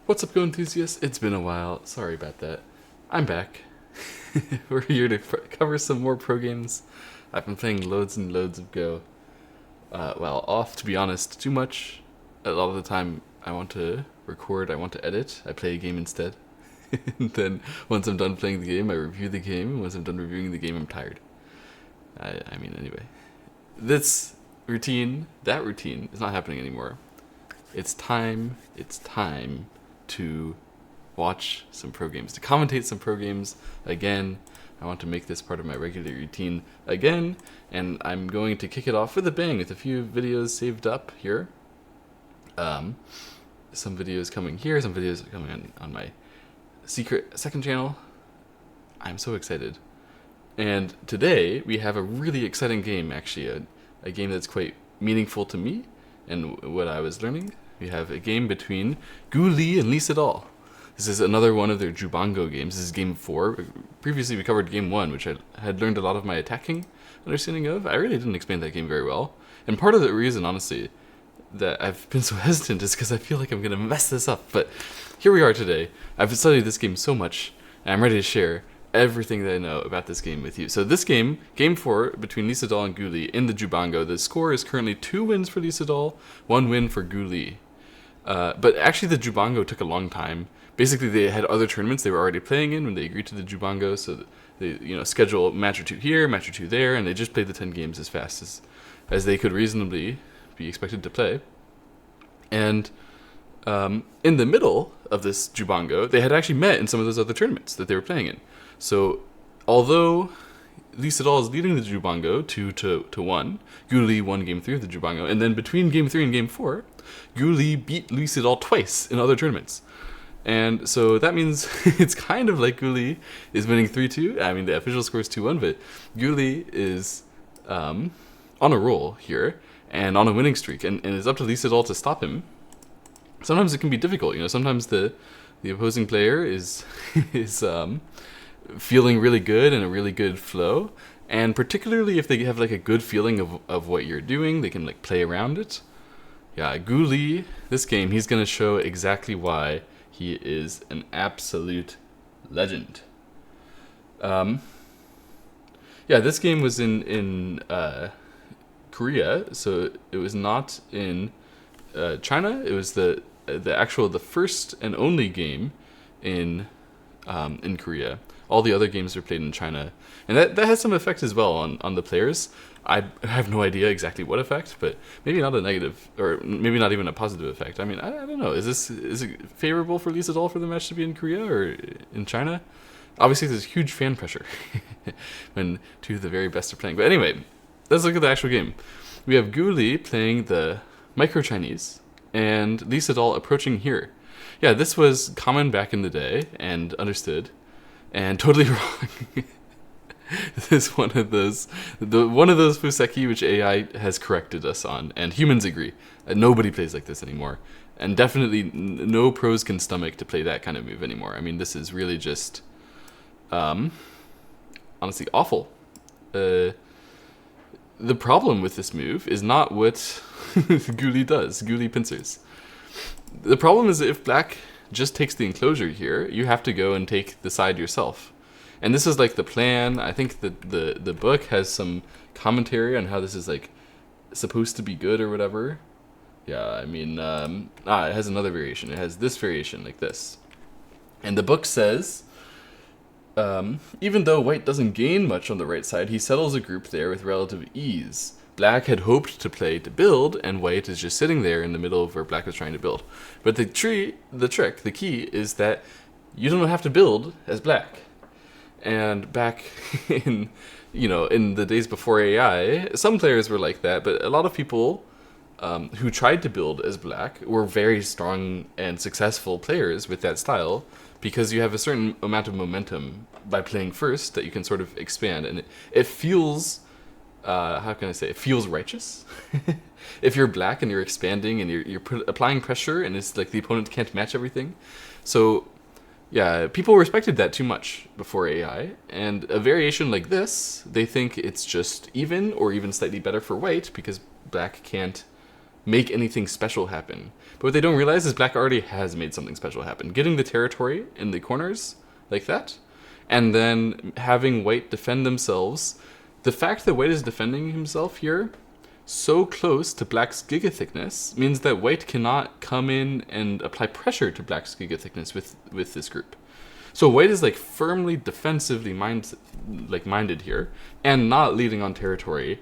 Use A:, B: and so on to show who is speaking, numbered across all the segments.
A: What's up, Go enthusiasts? It's been a while. Sorry about that. I'm back. We're here to cover some more pro games. I've been playing loads and loads of Go. Off, to be honest, too much. A lot of the time, I want to record, I want to edit. I play a game instead. And then, once I'm done playing the game, I review the game. Once I'm done reviewing the game, I'm tired. Anyway. That routine is not happening anymore. It's time to watch some pro games, to commentate some pro games again. I want to make this part of my regular routine again, and I'm going to kick it off with a bang with a few videos saved up here. Some videos coming here, some videos coming on my secret second channel. I'm so excited. And today we have a really exciting game, actually, a game that's quite meaningful to me and what I was learning. We have a game between Lee and Lee Sedol. This is another one of their Jubango games. This is game 4. Previously we covered game 1, which I had learned a lot of my attacking understanding of. I really didn't explain that game very well. And part of the reason, honestly, that I've been so hesitant is because I feel like I'm going to mess this up. But here we are today. I've studied this game so much, and I'm ready to share everything that I know about this game with you. So this game, game 4, between Lee Sedol and Lee in the Jubango, the score is currently 2 wins for Lee Sedol, 1 win for Lee. But actually the Jubango took a long time. Basically they had other tournaments they were already playing in when they agreed to the Jubango, so they schedule a match or two here, match or two there, and they just played the 10 games as fast as they could reasonably be expected to play. And in the middle of this Jubango, they had actually met in some of those other tournaments that they were playing in. So although Lee Sedol is leading the Jubango 2-1, Lee won game 3 of the Jubango, and then between game 3 and game 4, Lee beat Lee Sedol twice in other tournaments. And so that means it's kind of like Lee is winning 3-2. I mean, the official score is 2-1, but Lee is on a roll here and on a winning streak, and it's up to Lee Sedol to stop him. Sometimes it can be difficult, sometimes the opposing player is feeling really good and a really good flow, and particularly if they have like a good feeling of what you're doing, they can like play around it. Yeah, Lee, this game, he's gonna show exactly why he is an absolute legend. This game was in Korea, so it was not in China. It was the first and only game in Korea. All the other games were played in China, and that has some effect as well on the players. I have no idea exactly what effect, but maybe not a negative, or maybe not even a positive effect. I mean, I don't know. Is it favorable for Lee Sedol for the match to be in Korea or in China? Obviously, there's huge fan pressure when two of the very best are playing. But anyway, let's look at the actual game. We have Lee playing the Micro Chinese, and Lee Sedol approaching here. Yeah, this was common back in the day and understood, and totally wrong. This is one of those Fuseki which AI has corrected us on, and humans agree. Nobody plays like this anymore, and definitely no pros can stomach to play that kind of move anymore. I mean, this is really just, honestly, awful. The problem with this move is not what Lee does, Lee pincers. The problem is that if black just takes the enclosure here, you have to go and take the side yourself. And this is like the plan. I think the book has some commentary on how this is like supposed to be good or whatever. Yeah, I mean, it has another variation. It has this variation like this. And the book says, even though white doesn't gain much on the right side, he settles a group there with relative ease. Black had hoped to play to build, and white is just sitting there in the middle of where black was trying to build. But the key is that you don't have to build as black. And back in the days before AI, some players were like that, but a lot of people who tried to build as black were very strong and successful players with that style, because you have a certain amount of momentum by playing first that you can sort of expand, and it feels, it feels righteous. If you're black and you're expanding and you're applying pressure, and it's like the opponent can't match everything. So yeah, people respected that too much before AI, and a variation like this, they think it's just even or even slightly better for white because black can't make anything special happen. But what they don't realize is black already has made something special happen. Getting the territory in the corners like that, and then having white defend themselves. The fact that white is defending himself here so close to black's giga thickness means that white cannot come in and apply pressure to black's giga thickness with this group. So white is like firmly defensively minded here, and not leading on territory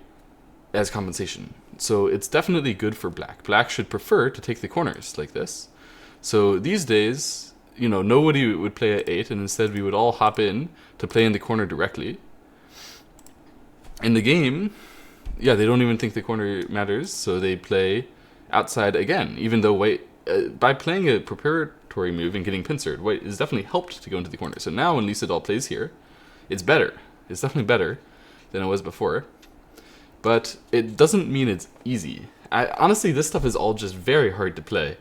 A: as compensation. So it's definitely good for black. Black should prefer to take the corners like this. So these days, you know, nobody would play at 8, and instead we would all hop in to play in the corner directly. In the game, yeah, they don't even think the corner matters, so they play outside again, even though white, by playing a preparatory move and getting pincered, white is definitely helped to go into the corner. So now when Lee Sedol plays here, it's better. It's definitely better than it was before. But it doesn't mean it's easy. Honestly, this stuff is all just very hard to play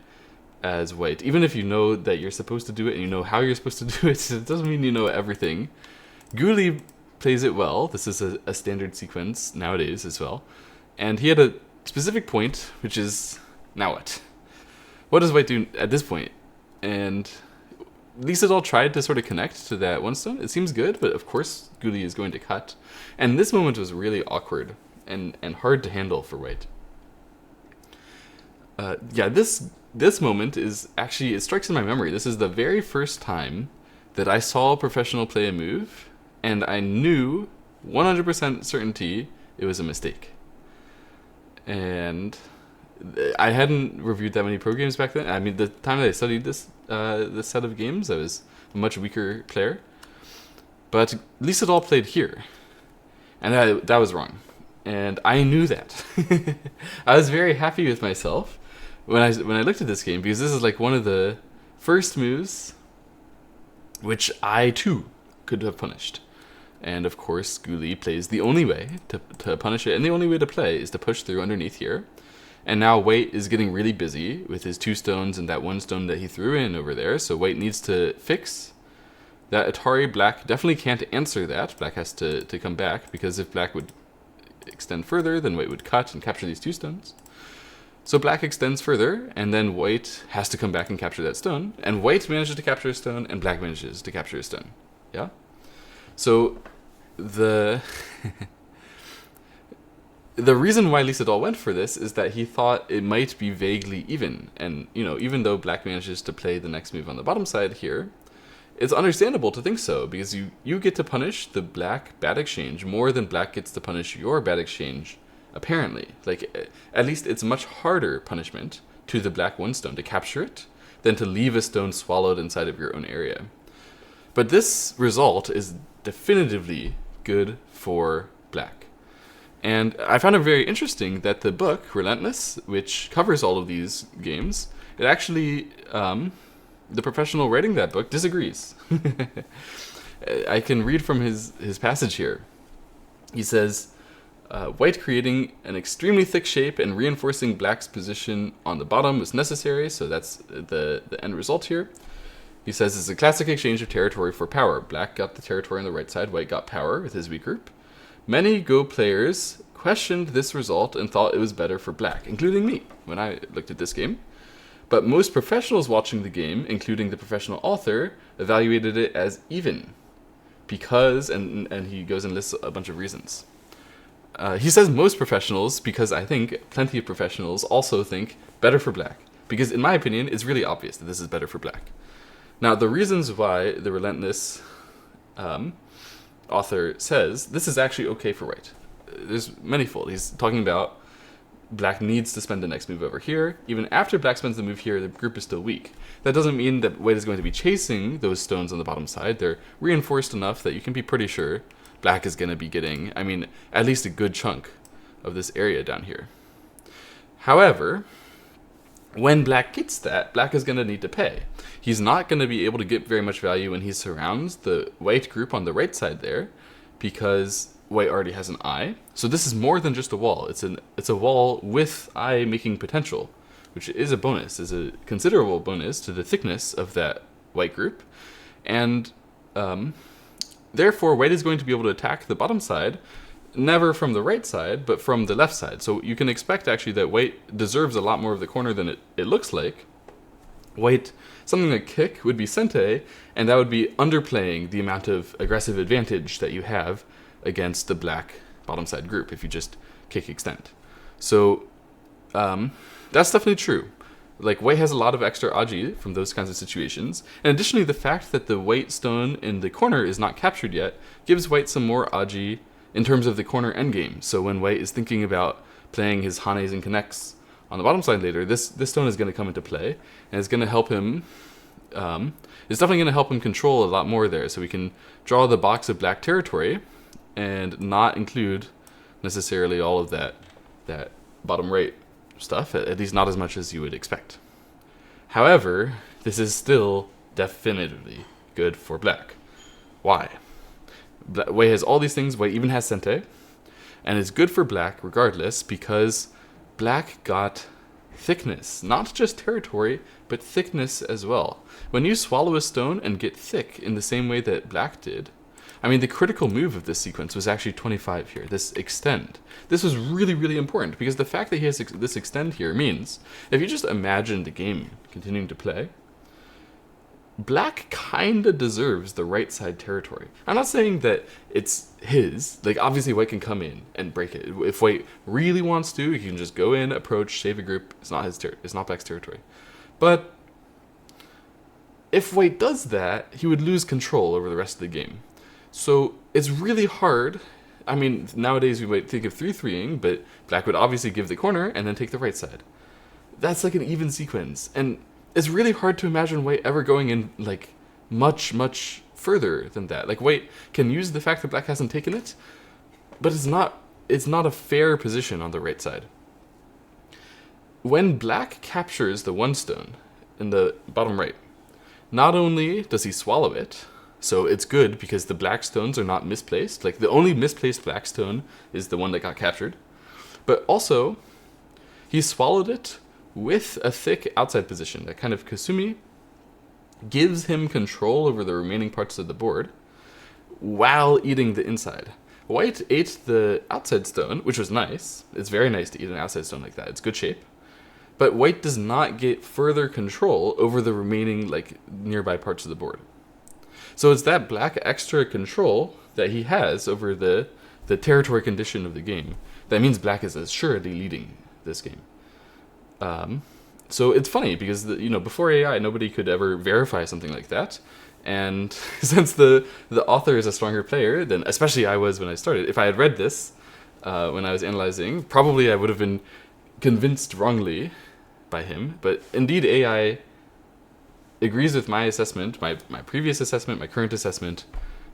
A: as white. Even if you know that you're supposed to do it and you know how you're supposed to do it, it doesn't mean you know everything. Guli plays it well. This is a standard sequence nowadays as well. And he had a specific point, which is, now what? What does white do at this point? And Lee Sedol tried to sort of connect to that one stone. It seems good, but of course Guli is going to cut. And this moment was really awkward and hard to handle for white. Yeah, this moment is actually, it strikes in my memory. This is the very first time that I saw a professional play a move, and I knew 100% certainty it was a mistake. And I hadn't reviewed that many pro games back then. I mean, the time that I studied this set of games, I was a much weaker player. But Lee Sedol played here, and that was wrong. And I knew that. I was very happy with myself when I looked at this game, because this is like one of the first moves which I too could have punished. And of course, Guli plays the only way to punish it, and the only way to play is to push through underneath here. And now white is getting really busy with his 2 stones and that 1 stone that he threw in over there, so white needs to fix that Atari. Black definitely can't answer that. Black has to come back, because if black would extend further, then white would cut and capture these 2 stones. So black extends further, and then white has to come back and capture that stone, and white manages to capture a stone, and black manages to capture a stone. Yeah? So the the reason why Lee Sedol went for this is that he thought it might be vaguely even. And, you know, even though black manages to play the next move on the bottom side here, it's understandable to think so, because you get to punish the black bad exchange more than black gets to punish your bad exchange, apparently. Like, at least it's much harder punishment to the black 1 stone to capture it than to leave a stone swallowed inside of your own area. But this result is definitively good for black. And I found it very interesting that the book, Relentless, which covers all of these games, it actually, the professional writing that book disagrees. I can read from his passage here. He says, white creating an extremely thick shape and reinforcing black's position on the bottom was necessary, so that's the end result here. He says it's a classic exchange of territory for power. Black got the territory on the right side, white got power with his weak group. Many Go players questioned this result and thought it was better for black, including me when I looked at this game. But most professionals watching the game, including the professional author, evaluated it as even. Because, and he goes and lists a bunch of reasons. He says most professionals, because I think plenty of professionals also think better for black. Because in my opinion, it's really obvious that this is better for black. Now, the reasons why the Relentless author says this is actually okay for white, there's manifold. He's talking about black needs to spend the next move over here. Even after black spends the move here, the group is still weak. That doesn't mean that white is going to be chasing those stones on the bottom side. They're reinforced enough that you can be pretty sure black is going to be getting, I mean, at least a good chunk of this area down here. However, when black gets that, black is going to need to pay. He's not going to be able to get very much value when he surrounds the white group on the right side there, because white already has an eye. So this is more than just a wall. It's a wall with eye making potential, which is a bonus, is a considerable bonus to the thickness of that white group. And therefore, white is going to be able to attack the bottom side never from the right side, but from the left side. So you can expect actually that white deserves a lot more of the corner than it looks like. White, something like kick would be sente, and that would be underplaying the amount of aggressive advantage that you have against the black bottom side group if you just kick extend. So that's definitely true. Like, white has a lot of extra aji from those kinds of situations. And additionally, the fact that the white stone in the corner is not captured yet gives white some more aji in terms of the corner endgame. So when white is thinking about playing his hanes and connects on the bottom side later, this stone is going to come into play, and it's going to help him. It's definitely going to help him control a lot more there. So we can draw the box of black territory and not include necessarily all of that bottom right stuff, at least not as much as you would expect. However, this is still definitively good for black. Why? White has all these things, white even has sente, and it's good for black regardless because black got thickness, not just territory, but thickness as well. When you swallow a stone and get thick in the same way that black did, I mean, the critical move of this sequence was actually 25 here, this extend. This was really, really important because the fact that he has this extend here means if you just imagine the game continuing to play, black kinda deserves the right side territory. I'm not saying that it's his. Like, obviously white can come in and break it. If white really wants to, he can just go in, approach, save a group. It's not it's not black's territory. But if white does that, he would lose control over the rest of the game. So it's really hard. I mean, nowadays we might think of 3-3ing, but black would obviously give the corner and then take the right side. That's like an even sequence. And it's really hard to imagine white ever going in like much, much further than that. Like, white can use the fact that black hasn't taken it, but it's not a fair position on the right side. When black captures the one stone in the bottom right, not only does he swallow it, so it's good because the black stones are not misplaced. Like, the only misplaced black stone is the one that got captured. But also, he swallowed it with a thick outside position. That kind of kasumi gives him control over the remaining parts of the board while eating the inside. White ate the outside stone, which was nice. It's very nice to eat an outside stone like that. It's good shape. But white does not get further control over the remaining like nearby parts of the board. So it's that black extra control that he has over the territory condition of the game that means black is assuredly leading this game. So it's funny because before AI, nobody could ever verify something like that. And since the author is a stronger player than, especially I was when I started, if I had read this when I was analyzing, probably I would have been convinced wrongly by him. But indeed, AI agrees with my assessment, my previous assessment, my current assessment,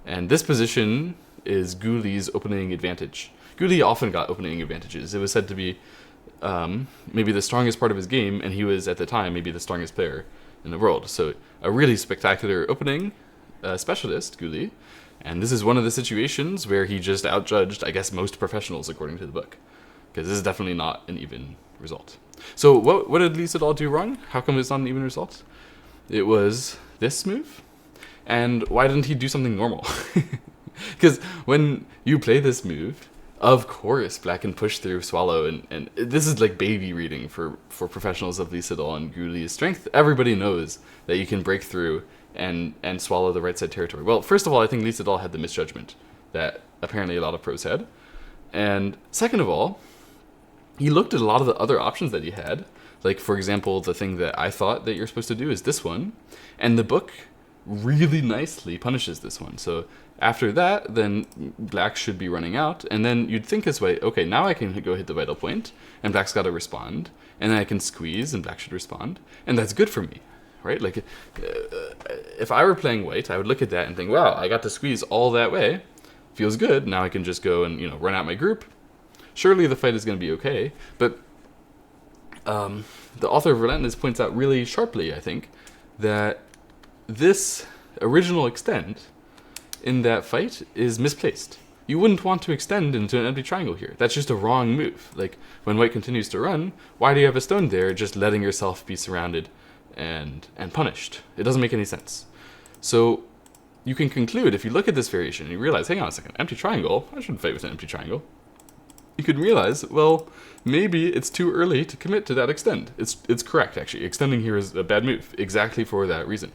A: and this position is Guli's opening advantage. Guli often got opening advantages. It was said to be maybe the strongest part of his game, and he was, at the time, maybe the strongest player in the world. So a really spectacular opening specialist, Guli, and this is one of the situations where he just outjudged, I guess, most professionals, according to the book, because this is definitely not an even result. So what did Lee Sedol do wrong? How come it's not an even result? It was this move, and why didn't he do something normal? Because when you play this move, of course, black can push through, swallow, and this is like baby reading for professionals of Lee Sedol and Guli's strength. Everybody knows that you can break through and swallow the right side territory. Well, first of all, I think Lee Sedol had the misjudgment that apparently a lot of pros had. And second of all, he looked at a lot of the other options that he had. Like, for example, the thing that I thought that you're supposed to do is this one. And the book really nicely punishes this one. So after that, then black should be running out. And then you'd think this way, okay, now I can go hit the vital point, and black's got to respond. And then I can squeeze, and black should respond. And that's good for me, right? Like, if I were playing white, I would look at that and think, wow, I got to squeeze all that way. Feels good. Now I can just go and, run out my group. Surely the fight is going to be okay. But the author of Relentless points out really sharply, I think, that this original extend in that fight is misplaced. You wouldn't want to extend into an empty triangle here. That's just a wrong move. Like, when white continues to run, why do you have a stone there just letting yourself be surrounded and punished? It doesn't make any sense. So you can conclude, if you look at this variation and you realize, hang on a second, empty triangle, I shouldn't fight with an empty triangle. You could realize, well, maybe it's too early to commit to that extend. It's correct, actually. Extending here is a bad move, exactly for that reason.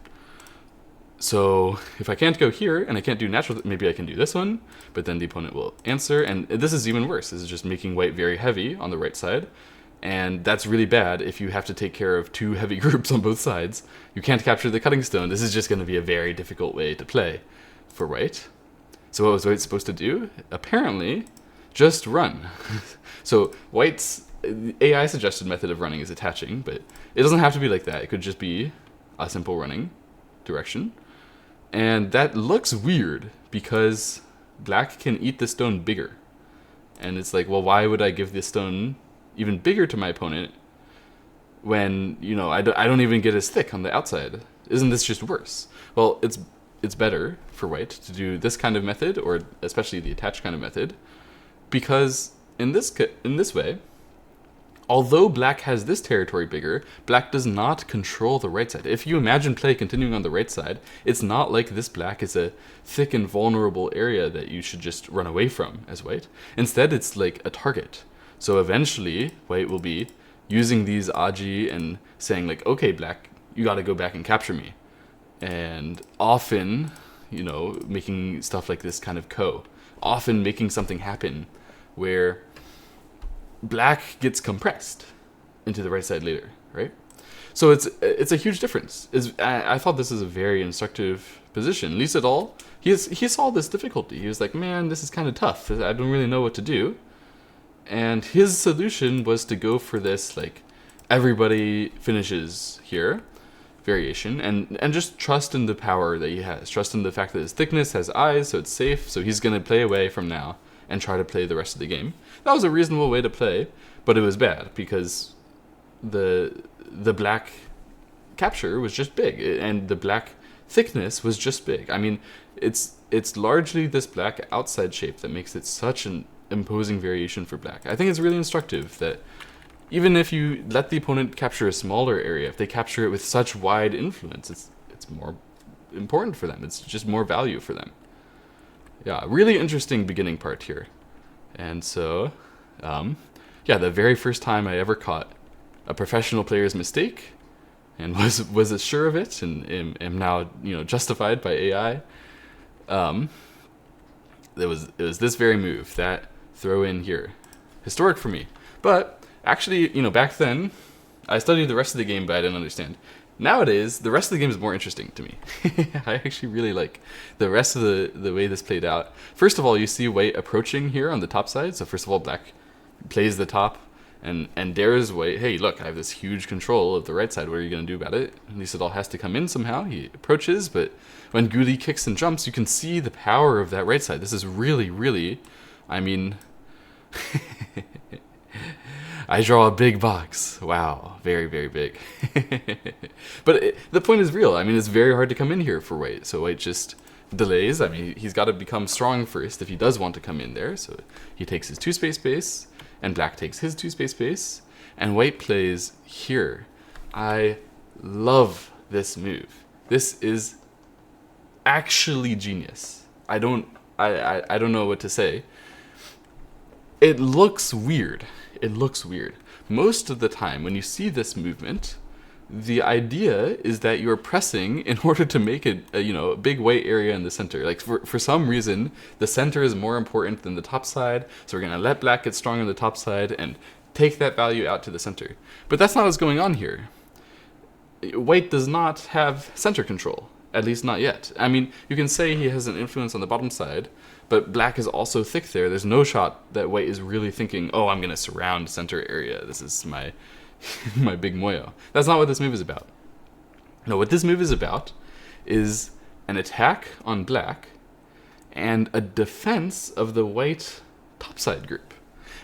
A: So if I can't go here, and I can't do natural, maybe I can do this one, but then the opponent will answer, and this is even worse. This is just making white very heavy on the right side, and that's really bad if you have to take care of two heavy groups on both sides. You can't capture the cutting stone. This is just going to be a very difficult way to play for white. So what was white supposed to do? Apparently, just run. So white's AI suggested method of running is attaching, but it doesn't have to be like that. It could just be a simple running direction. And that looks weird because black can eat the stone bigger. And it's like, well, why would I give this stone even bigger to my opponent when, you know, I don't even get as thick on the outside? Isn't this just worse? Well, it's better for white to do this kind of method, or especially the attached kind of method, because in this way, although black has this territory bigger, black does not control the right side. If you imagine play continuing on the right side, it's not like this black is a thick and vulnerable area that you should just run away from as white. Instead, it's like a target. So eventually, white will be using these aji and saying like, okay, black, you got to go back and capture me. And often, you know, making stuff like this kind of often making something happen where black gets compressed into the right side later, right? So it's a huge difference. I thought this is a very instructive position. Lee Sedol, he saw this difficulty. He was like, man, this is kind of tough. I don't really know what to do. And his solution was to go for this, like, everybody finishes here variation, and just trust in the power that he has. Trust in the fact that his thickness has eyes, so it's safe, so he's going to play away from now and try to play the rest of the game. That was a reasonable way to play, but it was bad because the black capture was just big, and the black thickness was just big. I mean, it's largely this black outside shape that makes it such an imposing variation for black. I think it's really instructive that even if you let the opponent capture a smaller area, if they capture it with such wide influence, it's more important for them. It's just more value for them. Yeah, really interesting beginning part here. And so, yeah, the very first time I ever caught a professional player's mistake and was sure of it and am now, you know, justified by AI. It was this very move, that throw in here. Historic for me. But actually, you know, back then, I studied the rest of the game, but I didn't understand. Nowadays, the rest of the game is more interesting to me. I actually really like the rest of the way this played out. First of all, you see white approaching here on the top side. So first of all, black plays the top and dares white, hey, look, I have this huge control of the right side. What are you going to do about it? And Lee Sedol has to come in somehow. He approaches, but when Guli kicks and jumps, you can see the power of that right side. This is really, really, I mean... I draw a big box. Wow, very, very big. But the point is real. I mean, it's very hard to come in here for white. So white just delays. I mean, he's got to become strong first if he does want to come in there. So he takes his 2-space base, and black takes his 2-space base, and white plays here. I love this move. This is actually genius. I don't know what to say. It looks weird. It looks weird. Most of the time when you see this movement, the idea is that you're pressing in order to make it a big white area in the center. Like for some reason, the center is more important than the top side, so we're going to let black get strong on the top side and take that value out to the center. But that's not what's going on here. White does not have center control, at least not yet. I mean, you can say he has an influence on the bottom side, but black is also thick there. There's no shot that white is really thinking, oh, I'm going to surround center area. This is my my big moyo. That's not what this move is about. No, what this move is about is an attack on black and a defense of the white topside group.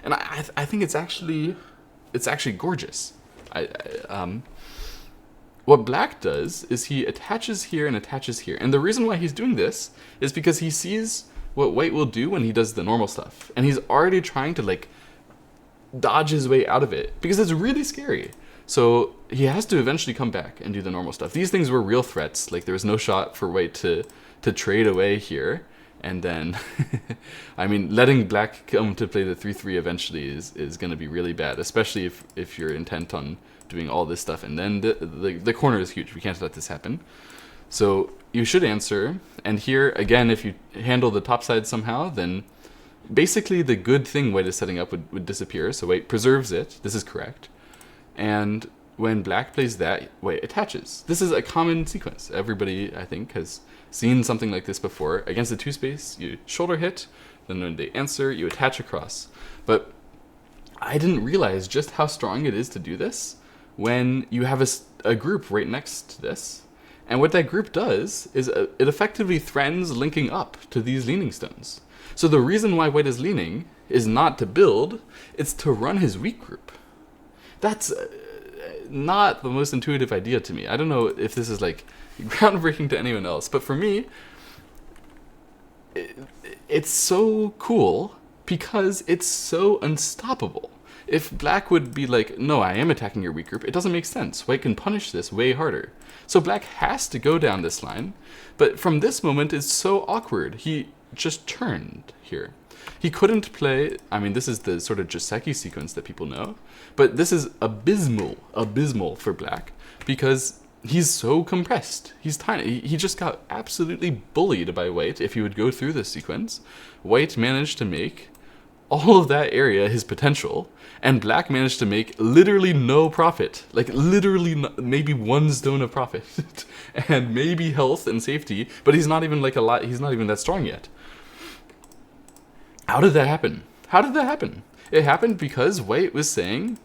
A: And I think it's actually gorgeous. What black does is he attaches here and attaches here. And the reason why he's doing this is because he sees what white will do when he does the normal stuff. And he's already trying to dodge his way out of it because it's really scary. So he has to eventually come back and do the normal stuff. These things were real threats. Like there was no shot for white to to trade away here. And then, I mean, letting black come to play the 3/3 eventually is going to be really bad, especially if you're intent on doing all this stuff. And then the corner is huge. We can't let this happen. So you should answer. And here, again, if you handle the top side somehow, then basically the good thing white is setting up would disappear. So white preserves it. This is correct. And when black plays that, white attaches. This is a common sequence. Everybody, I think, has seen something like this before. Against the 2-space, you shoulder hit, then when they answer, you attach across. But I didn't realize just how strong it is to do this when you have a group right next to this. And what that group does is it effectively threatens linking up to these leaning stones. So the reason why white is leaning is not to build, it's to run his weak group. That's not the most intuitive idea to me. I don't know if this is like groundbreaking to anyone else, but for me, it's so cool because it's so unstoppable. If black would be like, no, I am attacking your weak group, it doesn't make sense. White can punish this way harder. So black has to go down this line, but from this moment, it's so awkward. He just turned here. He couldn't play, I mean, this is the sort of Joseki sequence that people know, but this is abysmal for black, because he's so compressed. He's tiny. He just got absolutely bullied by white if he would go through this sequence. White managed to make all of that area his potential, and black managed to make literally no profit. Like, literally maybe 1 stone of profit, and maybe health and safety, but he's not even like he's not even that strong yet. How did that happen? How did that happen? It happened because white was saying,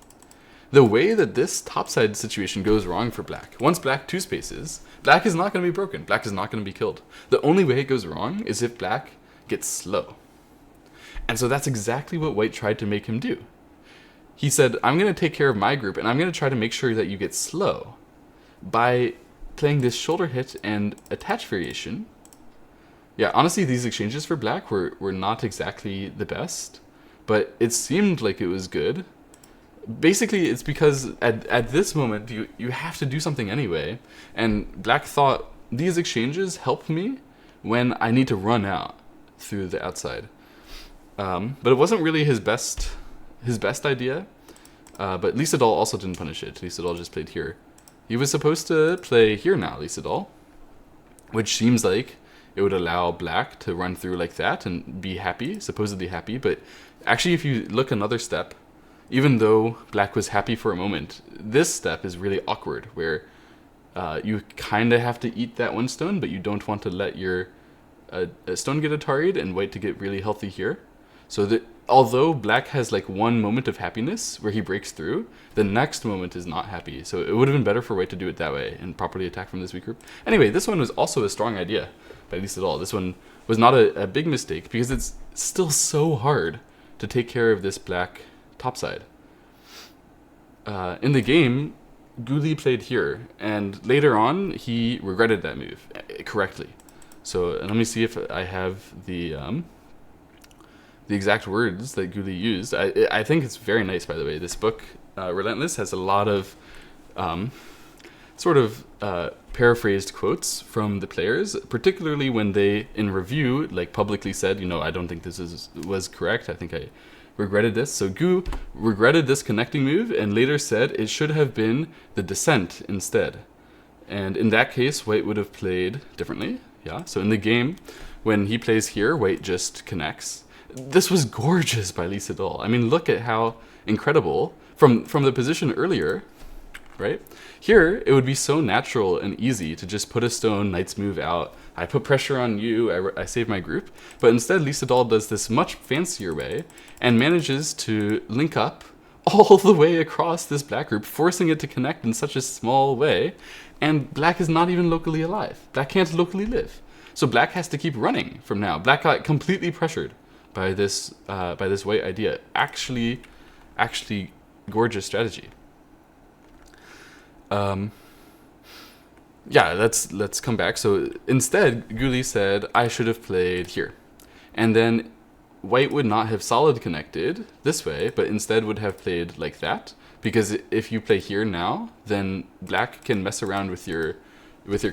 A: the way that this topside situation goes wrong for black, once black 2-spaces, black is not going to be broken. Black is not going to be killed. The only way it goes wrong is if black gets slow. And so that's exactly what white tried to make him do. He said, I'm going to take care of my group, and I'm going to try to make sure that you get slow by playing this shoulder hit and attach variation. Yeah, honestly, these exchanges for black were not exactly the best, but it seemed like it was good. Basically, it's because at this moment, you have to do something anyway, and black thought, these exchanges help me when I need to run out through the outside. But it wasn't really his best idea, but Lee Sedol also didn't punish it. Lee Sedol just played here. He was supposed to play here now, Lee Sedol, which seems like it would allow black to run through like that and be happy, supposedly happy, but actually if you look another step, even though black was happy for a moment, this step is really awkward, where you kind of have to eat that 1 stone, but you don't want to let your stone get ataried and white to get really healthy here. So that although black has like 1 moment of happiness where he breaks through, the next moment is not happy. So it would have been better for white to do it that way and properly attack from this weak group. Anyway, this one was also a strong idea, by Lee Sedol. This one was not a big mistake because it's still so hard to take care of this black topside. In the game, Guli played here, and later on he regretted that move correctly. So let me see if I have the exact words that Guli used. I think it's very nice, by the way. This book, Relentless, has a lot of paraphrased quotes from the players, particularly when they, in review, like publicly said, I don't think this was correct. I think I regretted this. So Gu regretted this connecting move and later said it should have been the descent instead. And in that case, white would have played differently. Yeah. So in the game, when he plays here, white just connects. This was gorgeous by Lee Sedol. I mean, look at how incredible from the position earlier, right? Here, it would be so natural and easy to just put a stone, knight's move out. I put pressure on you, I save my group. But instead, Lee Sedol does this much fancier way and manages to link up all the way across this black group, forcing it to connect in such a small way. And black is not even locally alive. Black can't locally live. So black has to keep running from now. Black got completely pressured by this white idea. Actually gorgeous strategy. Yeah, let's come back. So instead, Guli said, I should have played here. And then white would not have solid connected this way, but instead would have played like that. Because if you play here now, then black can mess around with your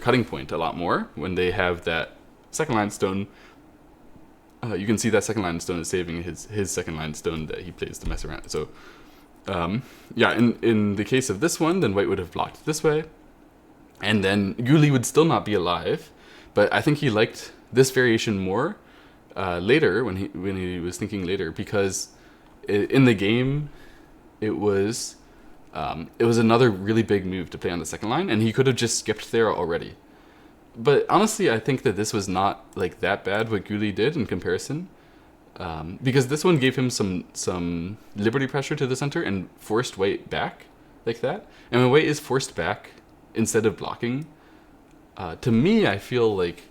A: cutting point a lot more when they have that second line stone, you can see that second line stone is saving his second line stone that he plays to mess around. So yeah, in the case of this one, then white would have blocked this way, and then Guli would still not be alive, but I think he liked this variation more later when he was thinking later, because in the game it was another really big move to play on the second line, and he could have just skipped there already. But honestly, I think that this was not like that bad what Guli did in comparison, because this one gave him some liberty pressure to the center and forced white back like that. And when white is forced back instead of blocking, to me, I feel like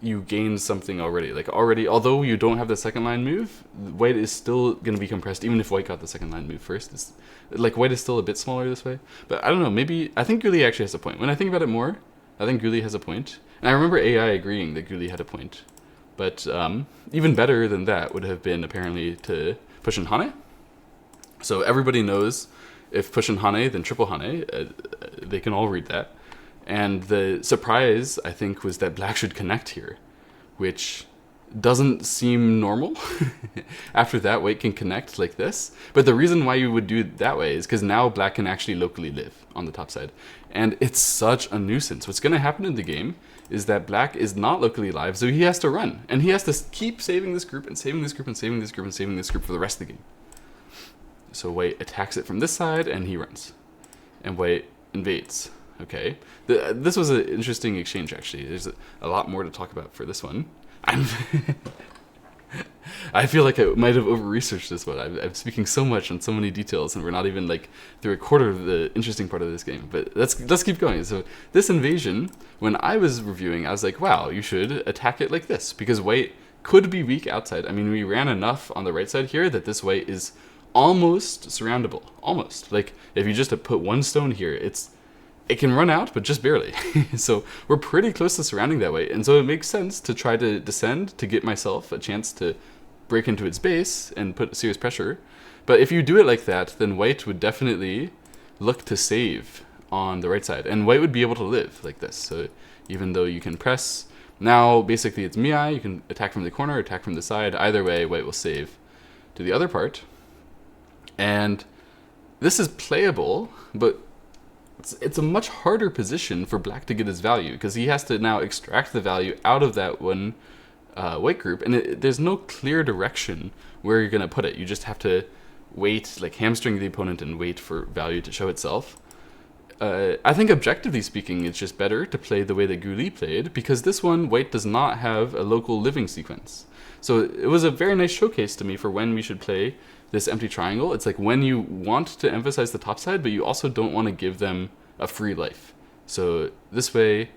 A: you gain something already. Like already, although you don't have the second line move, white is still going to be compressed, even if white got the second line move first. Like white is still a bit smaller this way. But I don't know, maybe, I think Guli actually has a point. When I think about it more, I think Guli has a point. And I remember AI agreeing that Guli had a point. But even better than that would have been apparently to push in Hane. So everybody knows if push in Hane, then triple Hane. They can all read that. And the surprise, I think, was that black should connect here, which doesn't seem normal. After that, white can connect like this. But the reason why you would do it that way is because now black can actually locally live on the top side. And it's such a nuisance. What's going to happen in the game is that black is not locally alive, so he has to run. And he has to keep saving this group and saving this group and saving this group and saving this group for the rest of the game. So white attacks it from this side, and he runs. And white invades. Okay. This was an interesting exchange, actually. There's a lot more to talk about for this one. I feel like I might have over-researched this one. I'm speaking so much on so many details, and we're not even like through a quarter of the interesting part of this game. But let's keep going. So this invasion, when I was reviewing, I was like, wow, you should attack it like this, because white could be weak outside. I mean, we ran enough on the right side here that this white is almost surroundable. Almost. Like, if you just put one stone here, it can run out, but just barely. So we're pretty close to surrounding that way. And so it makes sense to try to descend to get myself a chance to break into its base and put serious pressure. But if you do it like that, then white would definitely look to save on the right side. And white would be able to live like this. So even though you can press, now basically it's Miai, you can attack from the corner, attack from the side. Either way, white will save to the other part. And this is playable, but it's a much harder position for black to get his value, because he has to now extract the value out of that one white group, and there's no clear direction where you're going to put it. You just have to wait, like hamstring the opponent and wait for value to show itself. I think objectively speaking, it's just better to play the way that Guli played, because this one, white does not have a local living sequence. So it was a very nice showcase to me for when we should play this empty triangle. It's like when you want to emphasize the top side, but you also don't want to give them a free life. So this way,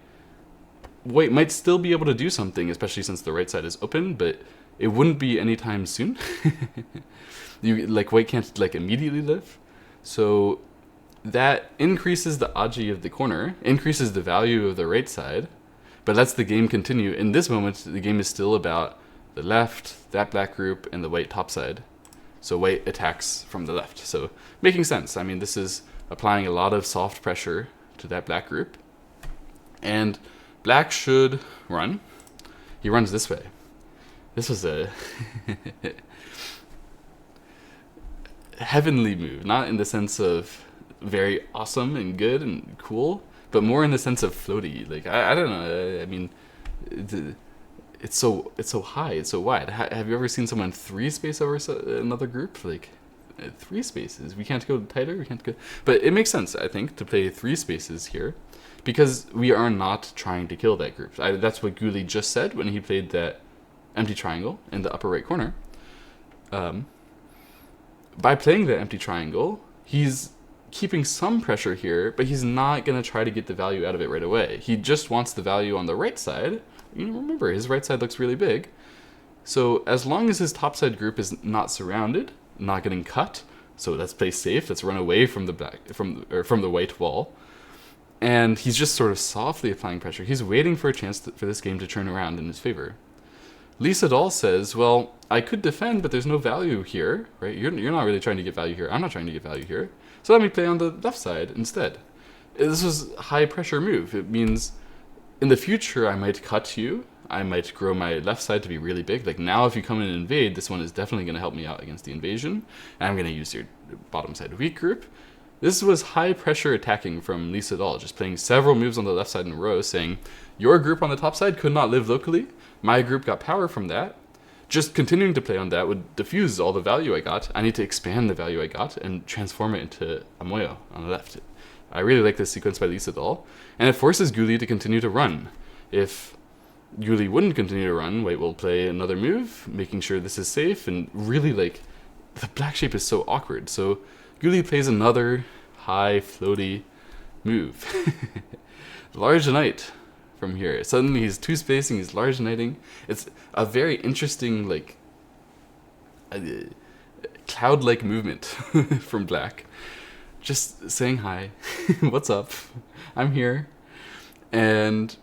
A: white might still be able to do something, especially since the right side is open, but it wouldn't be anytime soon. White can't like immediately live. So that increases the aji of the corner, increases the value of the right side, but lets the game continue. In this moment, the game is still about the left, that black group, and the white top side. So white attacks from the left. So making sense. I mean, this is applying a lot of soft pressure to that black group. And black should run. He runs this way. This was a heavenly move, not in the sense of very awesome and good and cool, but more in the sense of floaty. Like, I don't know. I mean, it's so high, it's so wide. Have you ever seen someone three space over another group? Like, three spaces. We can't go tighter. We can't go. But it makes sense, I think, to play three spaces here, because we are not trying to kill that group. That's what Guli just said when he played that empty triangle in the upper right corner. By playing that empty triangle, he's keeping some pressure here, but he's not going to try to get the value out of it right away. He just wants the value on the right side. You know, remember, his right side looks really big. So as long as his top side group is not surrounded, not getting cut, so let's play safe. Let's run away from the white wall. And he's just sort of softly applying pressure. He's waiting for a chance for this game to turn around in his favor. Lee Sedol says, well, I could defend, but there's no value here, right? You're not really trying to get value here. I'm not trying to get value here. So let me play on the left side instead. This was a high pressure move. It means in the future I might cut you I might grow my left side to be really big. Like now, if you come in and invade, this one is definitely going to help me out against the invasion. And I'm going to use your bottom side weak group. This was high pressure attacking from Lee Sedol, just playing several moves on the left side in a row, saying, your group on the top side could not live locally. My group got power from that. Just continuing to play on that would diffuse all the value I got. I need to expand the value I got and transform it into a moyo on the left. I really like this sequence by Lee Sedol, and it forces Guli to continue to run. If Guli wouldn't continue to run, White will play another move, making sure this is safe, and really, like, the black shape is so awkward. So Guli plays another high, floaty move. Large Knight from here. Suddenly he's two-spacing, he's large knighting. It's a very interesting, like, cloud-like movement from black. Just saying hi, what's up, I'm here. And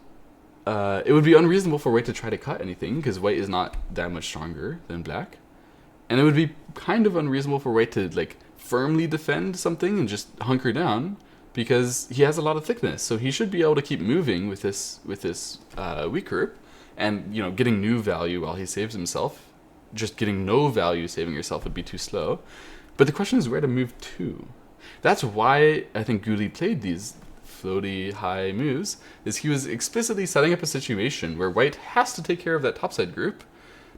A: it would be unreasonable for White to try to cut anything, because White is not that much stronger than black. And it would be kind of unreasonable for White to, like, firmly defend something and just hunker down, because he has a lot of thickness. So he should be able to keep moving with this weak group, and, you know, getting new value while he saves himself. Just getting no value saving yourself would be too slow. But the question is where to move to. That's why I think Guli played these floaty high moves, is he was explicitly setting up a situation where White has to take care of that topside group,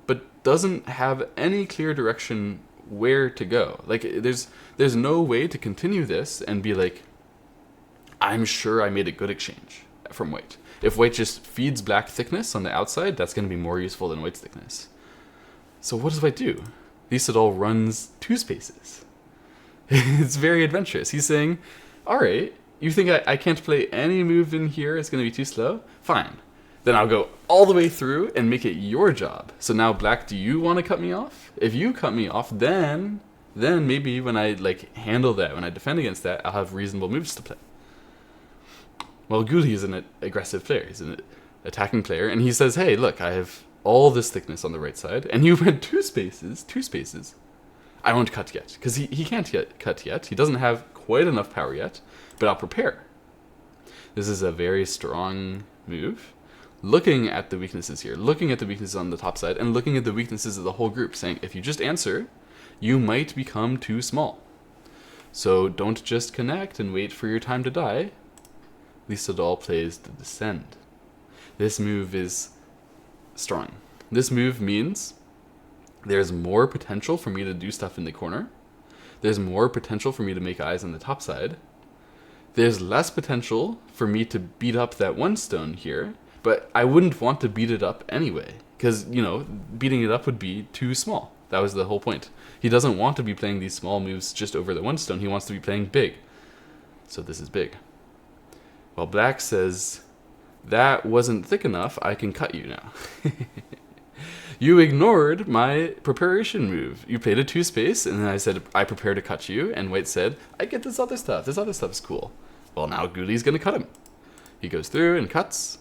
A: but doesn't have any clear direction where to go. Like, there's no way to continue this and be like, I'm sure I made a good exchange from White. If White just feeds black thickness on the outside, that's going to be more useful than White's thickness. So what does White do? Lee Sedol runs two spaces. It's very adventurous. He's saying, all right, you think I can't play any move in here, it's going to be too slow? Fine. Then I'll go all the way through and make it your job. So now, black, do you want to cut me off? If you cut me off, then maybe when I, like, handle that, when I defend against that, I'll have reasonable moves to play. Well, Guli is an aggressive player. He's an attacking player, and he says, hey, look, I have all this thickness on the right side, and you went two spaces. I won't cut yet, because he can't cut yet. He doesn't have quite enough power yet, but I'll prepare. This is a very strong move. Looking at the weaknesses here, looking at the weaknesses on the top side, and looking at the weaknesses of the whole group, saying, if you just answer, you might become too small. So don't just connect and wait for your time to die. Lee Sedol plays the Descend. This move is strong. This move means there's more potential for me to do stuff in the corner. There's more potential for me to make eyes on the top side. There's less potential for me to beat up that one stone here, but I wouldn't want to beat it up anyway, because, you know, beating it up would be too small. That was the whole point. He doesn't want to be playing these small moves just over the one stone. He wants to be playing big. So this is big. Well, black says, that wasn't thick enough, I can cut you now. You ignored my preparation move. You played a two space, and then I said, I prepare to cut you, and White said, I get this other stuff. This other stuff is cool. Well, now Guli's going to cut him. He goes through and cuts,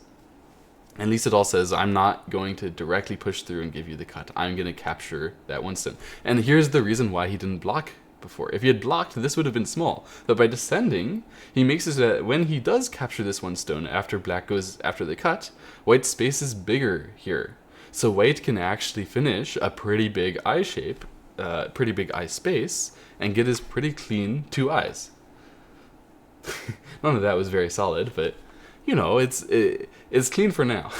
A: and Lee Sedol says, I'm not going to directly push through and give you the cut. I'm going to capture that one stone. And here's the reason why he didn't block before. If he had blocked, this would have been small. But by descending, he makes it so that when he does capture this one stone after black goes after the cut, White's space is bigger here. So White can actually finish a pretty big eye shape, pretty big eye space, and get his pretty clean two eyes. None of that was very solid, but, you know, it's clean for now.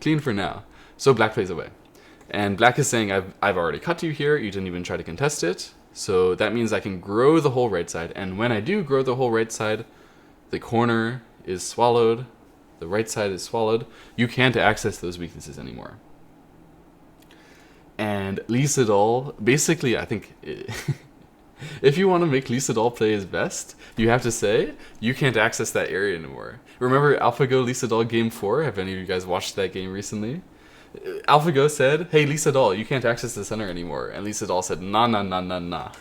A: Clean for now. So black plays away. And black is saying, I've already cut you here, you didn't even try to contest it. So that means I can grow the whole right side. And when I do grow the whole right side, the corner is swallowed, the right side is swallowed. You can't access those weaknesses anymore. And Lee Sedol, basically, I think, if you want to make Lee Sedol play his best, you have to say, you can't access that area anymore. Remember AlphaGo Lee Sedol Game 4? Have any of you guys watched that game recently? AlphaGo said, hey, Lee Sedol, you can't access the center anymore. And Lee Sedol said, nah.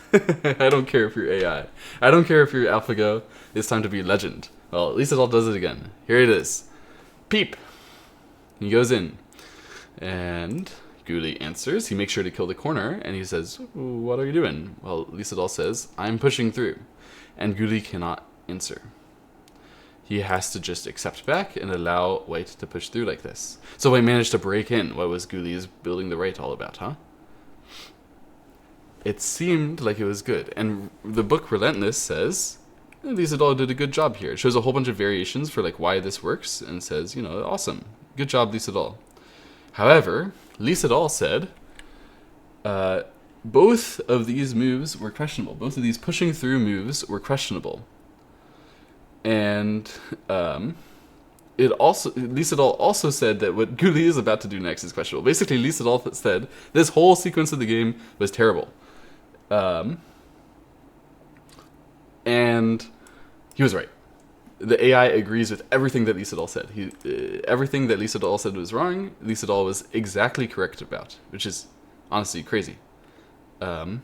A: I don't care if you're AI. I don't care if you're AlphaGo. It's time to be legend. Well, Lee Sedol does it again. Here it is. Peep. He goes in. And Guli answers. He makes sure to kill the corner. And he says, what are you doing? Well, Lee Sedol says, I'm pushing through. And Guli cannot answer. he has to just accept back and allow white to push through like this. So white managed to break in. What was Guli's building the right all about, huh? It seemed like it was good. And the book Relentless says, Lee Sedol did a good job here. It shows a whole bunch of variations for like why this works and says, awesome. Good job, Lee Sedol. However, Lee Sedol said, both of these moves were questionable. Both of these pushing through moves were questionable. And Lee Sedol also said that what Guli is about to do next is questionable. Basically, Lee Sedol said this whole sequence of the game was terrible. And he was right. The AI agrees with everything that Lee Sedol said. Everything that Lee Sedol said was wrong, Lee Sedol was exactly correct about, which is honestly crazy. The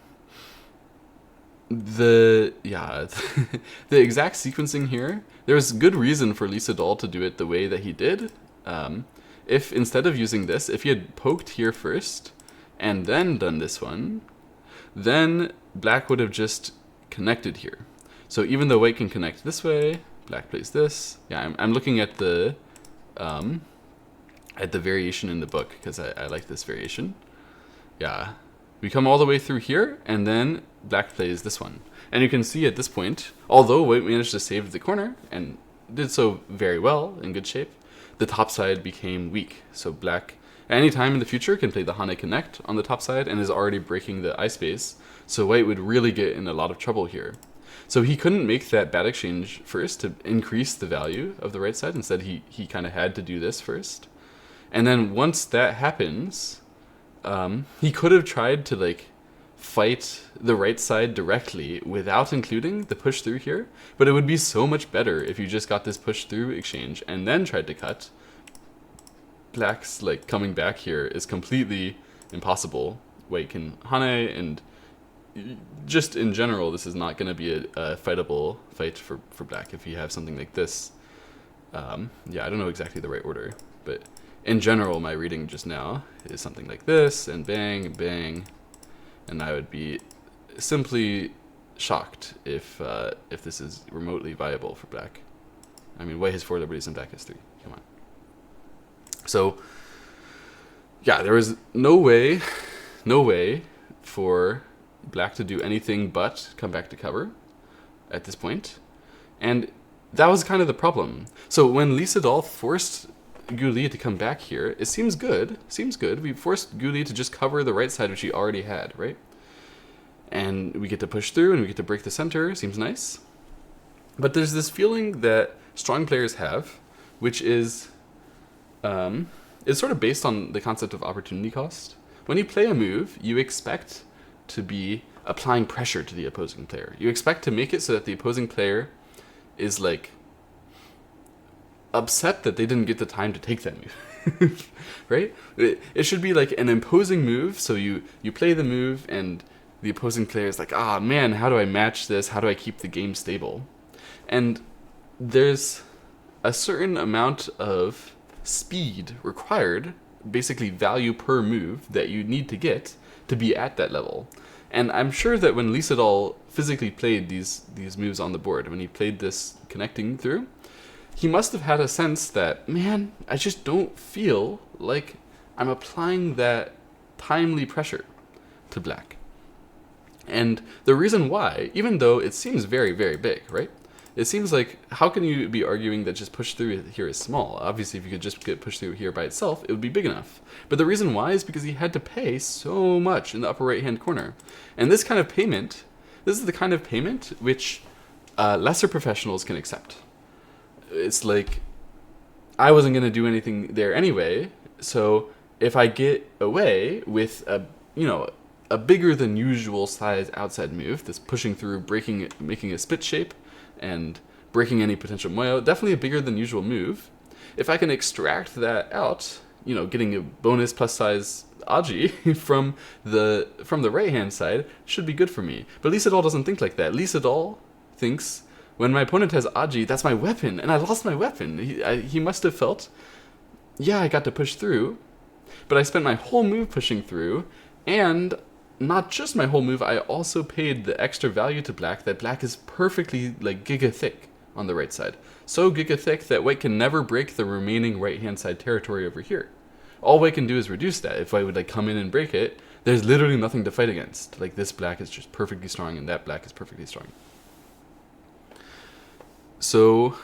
A: exact sequencing here, there's good reason for Lee Sedol to do it the way that he did. If instead of using this, if he had poked here first and then done this one, then black would have just connected here. So even though white can connect this way, black plays this. Yeah, I'm looking at the variation in the book because I like this variation. Yeah, we come all the way through here, and then black plays this one. And you can see at this point, although white managed to save the corner and did so very well, in good shape, the top side became weak. So black, at any time in the future, can play the Hane Connect on the top side and is already breaking the eye space. So white would really get in a lot of trouble here. So he couldn't make that bad exchange first to increase the value of the right side. Instead, he kind of had to do this first. And then once that happens, he could have tried to like fight the right side directly without including the push through here. But it would be so much better if you just got this push through exchange and then tried to cut. Black's like coming back here is completely impossible. White can Hane, and just in general, this is not going to be a fightable fight for black if you have something like this. Yeah, I don't know exactly the right order, but in general, my reading just now is something like this, and bang, bang, and I would be simply shocked if this is remotely viable for black. I mean, white has 4 liberties and black has 3. Come on. So, yeah, there was no way for black to do anything but come back to cover at this point. And that was kind of the problem. So when Lee Sedol forced Guli to come back here, it seems good. We forced Guli to just cover the right side, which he already had, right? And we get to push through and we get to break the center. Seems nice. But there's this feeling that strong players have, which is sort of based on the concept of opportunity cost. When you play a move, you expect to be applying pressure to the opposing player. You expect to make it so that the opposing player is like upset that they didn't get the time to take that move, right? It should be like an imposing move, so you play the move and the opposing player is like, ah, man, how do I match this? How do I keep the game stable? And there's a certain amount of speed required, basically value per move, that you need to get to be at that level. And I'm sure that when Lee Sedol physically played these moves on the board, when he played this connecting through, he must have had a sense that, man, I just don't feel like I'm applying that timely pressure to black. And the reason why, even though it seems very, very big, right? It seems like, how can you be arguing that just push through here is small? Obviously, if you could just get pushed through here by itself, it would be big enough. But the reason why is because he had to pay so much in the upper right-hand corner. And this kind of payment, this is the kind of payment which lesser professionals can accept. It's like, I wasn't going to do anything there anyway, so if I get away with a bigger than usual size outside move, that's pushing through, breaking it, making a split shape, and breaking any potential moyo, definitely a bigger than usual move. If I can extract that out, getting a bonus plus size Aji from the right hand side should be good for me. But Lee Sedol doesn't think like that. Lee Sedol thinks, when my opponent has Aji, that's my weapon, and I lost my weapon. He must have felt, yeah, I got to push through, but I spent my whole move pushing through, and not just my whole move, I also paid the extra value to black, that black is perfectly like giga thick on the right side. So giga thick that white can never break the remaining right-hand side territory over here. All white can do is reduce that. If white would like come in and break it, there's literally nothing to fight against. Like this black is just perfectly strong and that black is perfectly strong. So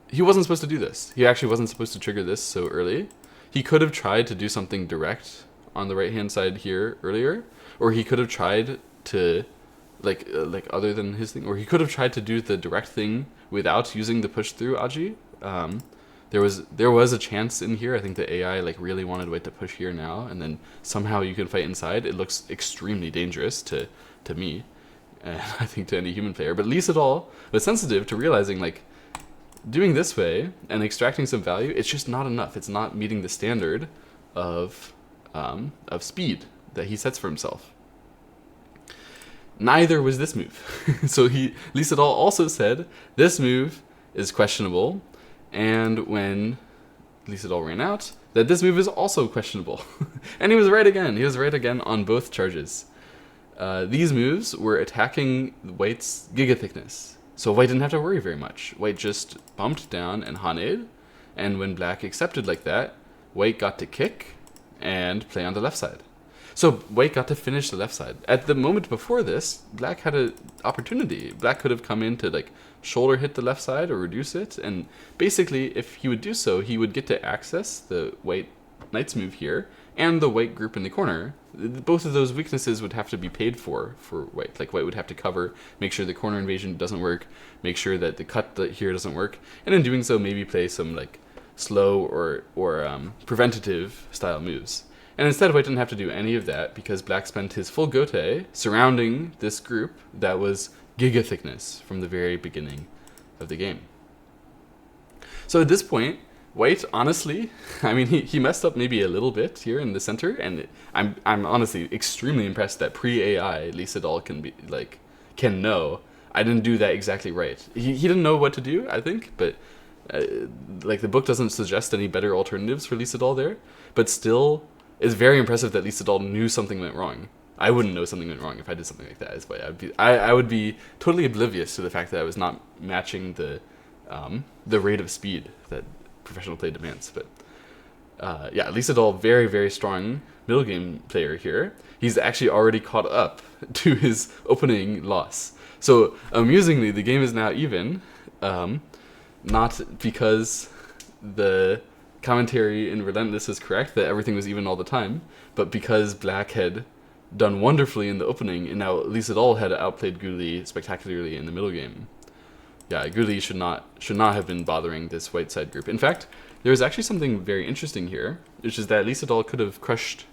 A: he wasn't supposed to do this. He actually wasn't supposed to trigger this so early. He could have tried to do something direct on the right-hand side here earlier, or he could have tried to, like other than his thing, or he could have tried to do the direct thing without using the push-through Aji. There was a chance in here. I think the AI like really wanted white to push here now, and then somehow you can fight inside. It looks extremely dangerous to me, and I think to any human player. But Lee Sedol was sensitive to realizing like doing this way and extracting some value, it's just not enough. It's not meeting the standard of speed that he sets for himself. Neither was this move. So Lee Sedol also said this move is questionable, and when Lee Sedol ran out, that this move is also questionable. And he was right again. He was right again on both charges. These moves were attacking white's giga thickness. So white didn't have to worry very much. White just bumped down and haned, and when black accepted like that, white got to kick and play on the left side. So white got to finish the left side. At the moment before this, black had an opportunity. Black could have come in to like shoulder hit the left side or reduce it, and basically if he would do so, he would get to access the white knight's move here and the white group in the corner. Both of those weaknesses would have to be paid for white. Like white would have to cover, make sure the corner invasion doesn't work, make sure that the cut here doesn't work, and in doing so maybe play some like slow or preventative style moves. And instead white didn't have to do any of that because black spent his full gote surrounding this group that was giga thickness from the very beginning of the game. So at this point, white, honestly, I mean, he messed up maybe a little bit here in the center, and I'm honestly extremely impressed that pre-AI Lee Sedol can know I didn't do that exactly right. He didn't know what to do, I think, but like the book doesn't suggest any better alternatives for Lee Sedol there, but still, it's very impressive that Lee Sedol knew something went wrong. I wouldn't know something went wrong if I did something like that. Is why I would be totally oblivious to the fact that I was not matching the rate of speed that professional play demands. But yeah, Lee Sedol, very, very strong middle game player here. He's actually already caught up to his opening loss. So amusingly, the game is now even, not because the commentary in Relentless is correct that everything was even all the time, but because black had done wonderfully in the opening, and now Lee Sedol had outplayed Guli spectacularly in the middle game. Yeah, Guli should not have been bothering this white side group. In fact, there is actually something very interesting here, which is that Lee Sedol could have crushed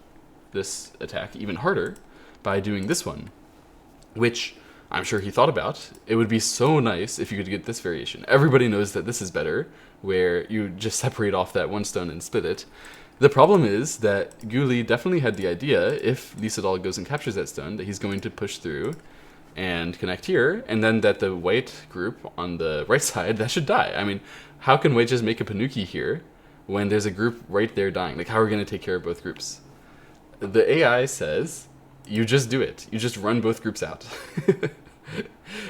A: this attack even harder by doing this one, which I'm sure he thought about. It would be so nice if you could get this variation. Everybody knows that this is better, where you just separate off that one stone and split it. The problem is that Guli definitely had the idea, if Lee Sedol goes and captures that stone, that he's going to push through and connect here, and then that the white group on the right side, that should die. I mean, how can white just make a Panuki here when there's a group right there dying? Like, how are we going to take care of both groups? The AI says, you just do it. You just run both groups out.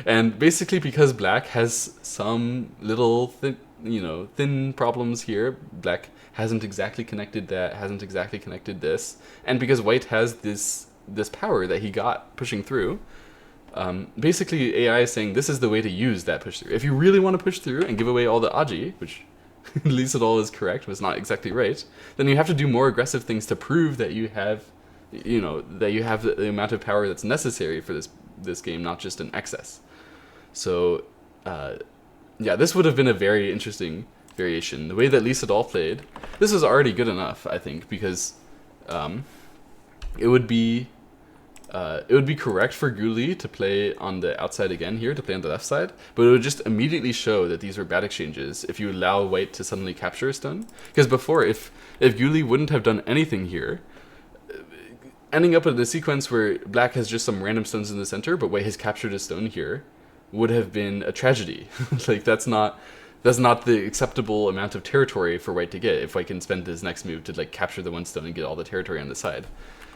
A: And basically because black has some little thin problems here, black hasn't exactly connected that, hasn't exactly connected this, and because white has this power that he got pushing through, basically AI is saying this is the way to use that push through. If you really want to push through and give away all the Aji, which Lee Sedol is correct, was not exactly right, then you have to do more aggressive things to prove that you have, that you have the amount of power that's necessary for this game, not just an excess. So, yeah, this would have been a very interesting variation. The way that Lee Sedol played, this was already good enough, I think, because it would be correct for Guli to play on the outside again here, to play on the left side, but it would just immediately show that these were bad exchanges if you allow white to suddenly capture a stone. Because before, if Guli wouldn't have done anything here, ending up in a sequence where black has just some random stones in the center, but white has captured a stone here, would have been a tragedy. Like, that's not that's not the acceptable amount of territory for white to get if white can spend his next move to like capture the 1 stone and get all the territory on the side.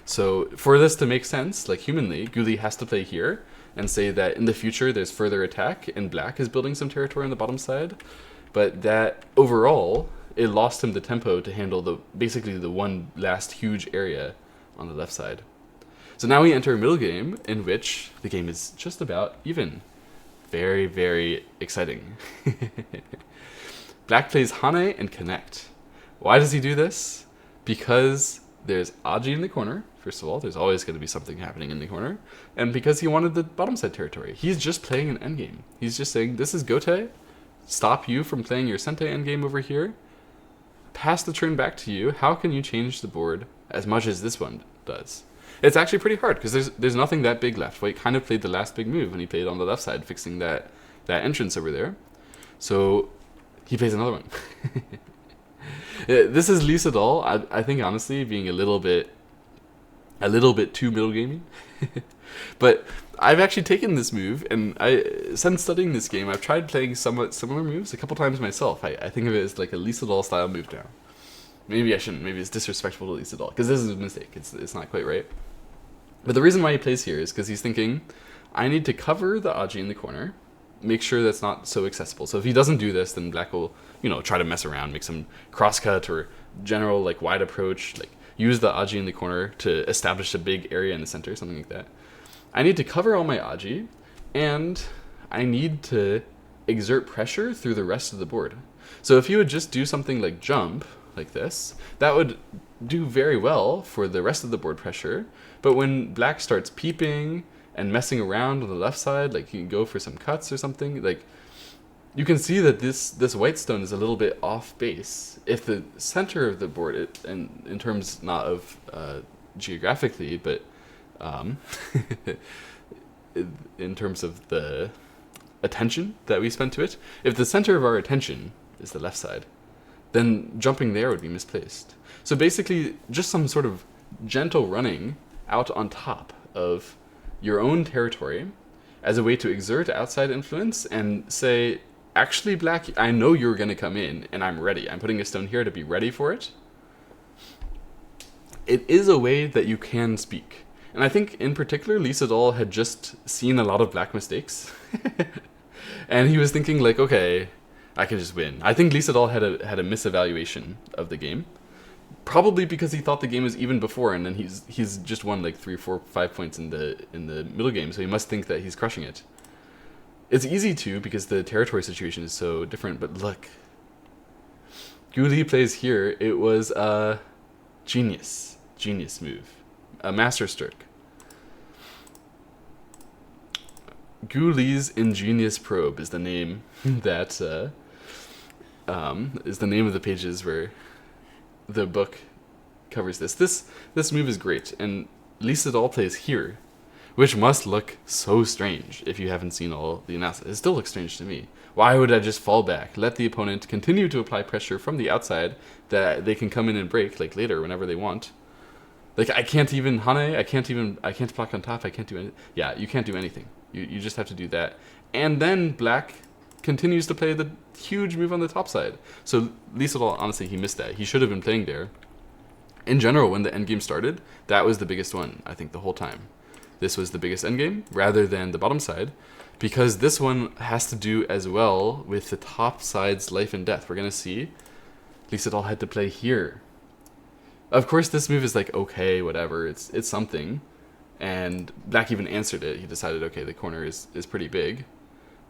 A: So for this to make sense, like humanly, Guli has to play here and say that in the future there's further attack and black is building some territory on the bottom side, but that overall it lost him the tempo to handle the basically the one last huge area on the left side. So now we enter a middle game in which the game is just about even. Very, very exciting. Black plays Hane and Connect. Why does he do this? Because there's Aji in the corner. First of all, there's always going to be something happening in the corner. And because he wanted the bottom side territory. He's just playing an endgame. He's just saying, this is Gote. Stop you from playing your Sente endgame over here. Pass the turn back to you. How can you change the board as much as this one does? It's actually pretty hard because there's nothing that big left. White kind of played the last big move when he played on the left side, fixing that entrance over there. So he plays another one. This is Lee Sedol. I think honestly being a little bit too middle gaming. But I've actually taken this move, and since studying this game, I've tried playing somewhat similar moves a couple times myself. I think of it as like a Lee Sedol style move now. Maybe I shouldn't. Maybe it's disrespectful to Lee Sedol because this is a mistake. It's not quite right. But the reason why he plays here is because he's thinking, I need to cover the Aji in the corner, make sure that's not so accessible. So if he doesn't do this, then black will, try to mess around, make some crosscut or general like wide approach, like use the Aji in the corner to establish a big area in the center, something like that. I need to cover all my Aji, and I need to exert pressure through the rest of the board. So if you would just do something like jump, like this, that would do very well for the rest of the board pressure. But when black starts peeping and messing around on the left side, like you can go for some cuts or something, like you can see that this white stone is a little bit off base. If the center of the board, and in terms not of geographically, but in terms of the attention that we spend to it, if the center of our attention is the left side, then jumping there would be misplaced. So basically, just some sort of gentle running out on top of your own territory as a way to exert outside influence and say, actually, black, I know you're going to come in, and I'm ready. I'm putting a stone here to be ready for it. It is a way that you can speak. And I think, in particular, Lee Sedol had just seen a lot of black mistakes. And he was thinking, like, okay, I can just win. I think Lee Sedol had a misevaluation of the game. Probably because he thought the game was even before, and then he's just won like 3, 4, 5 points in the middle game, so he must think that he's crushing it. It's easy to because the territory situation is so different, but look. Guli plays here. It was a genius move. A masterstroke. Guli's ingenious probe is the name that is the name of the pages where the book covers this. This move is great, and Lee Sedol plays here, which must look so strange if you haven't seen all the analysis. It still looks strange to me. Why would I just fall back, let the opponent continue to apply pressure from the outside that they can come in and break like later whenever they want? Like I can't even Hane, I can't block on top, I can't do anything. Yeah, you can't do anything. You just have to do that. And then black continues to play the huge move on the top side. So Lee Sedol, honestly, he missed that. He should have been playing there. In general, when the endgame started, that was the biggest one, I think, the whole time. This was the biggest endgame, rather than the bottom side, because this one has to do as well with the top side's life and death. We're going to see Lee Sedol had to play here. Of course, this move is like, okay, whatever, it's something. And black even answered it. He decided, okay, the corner is pretty big.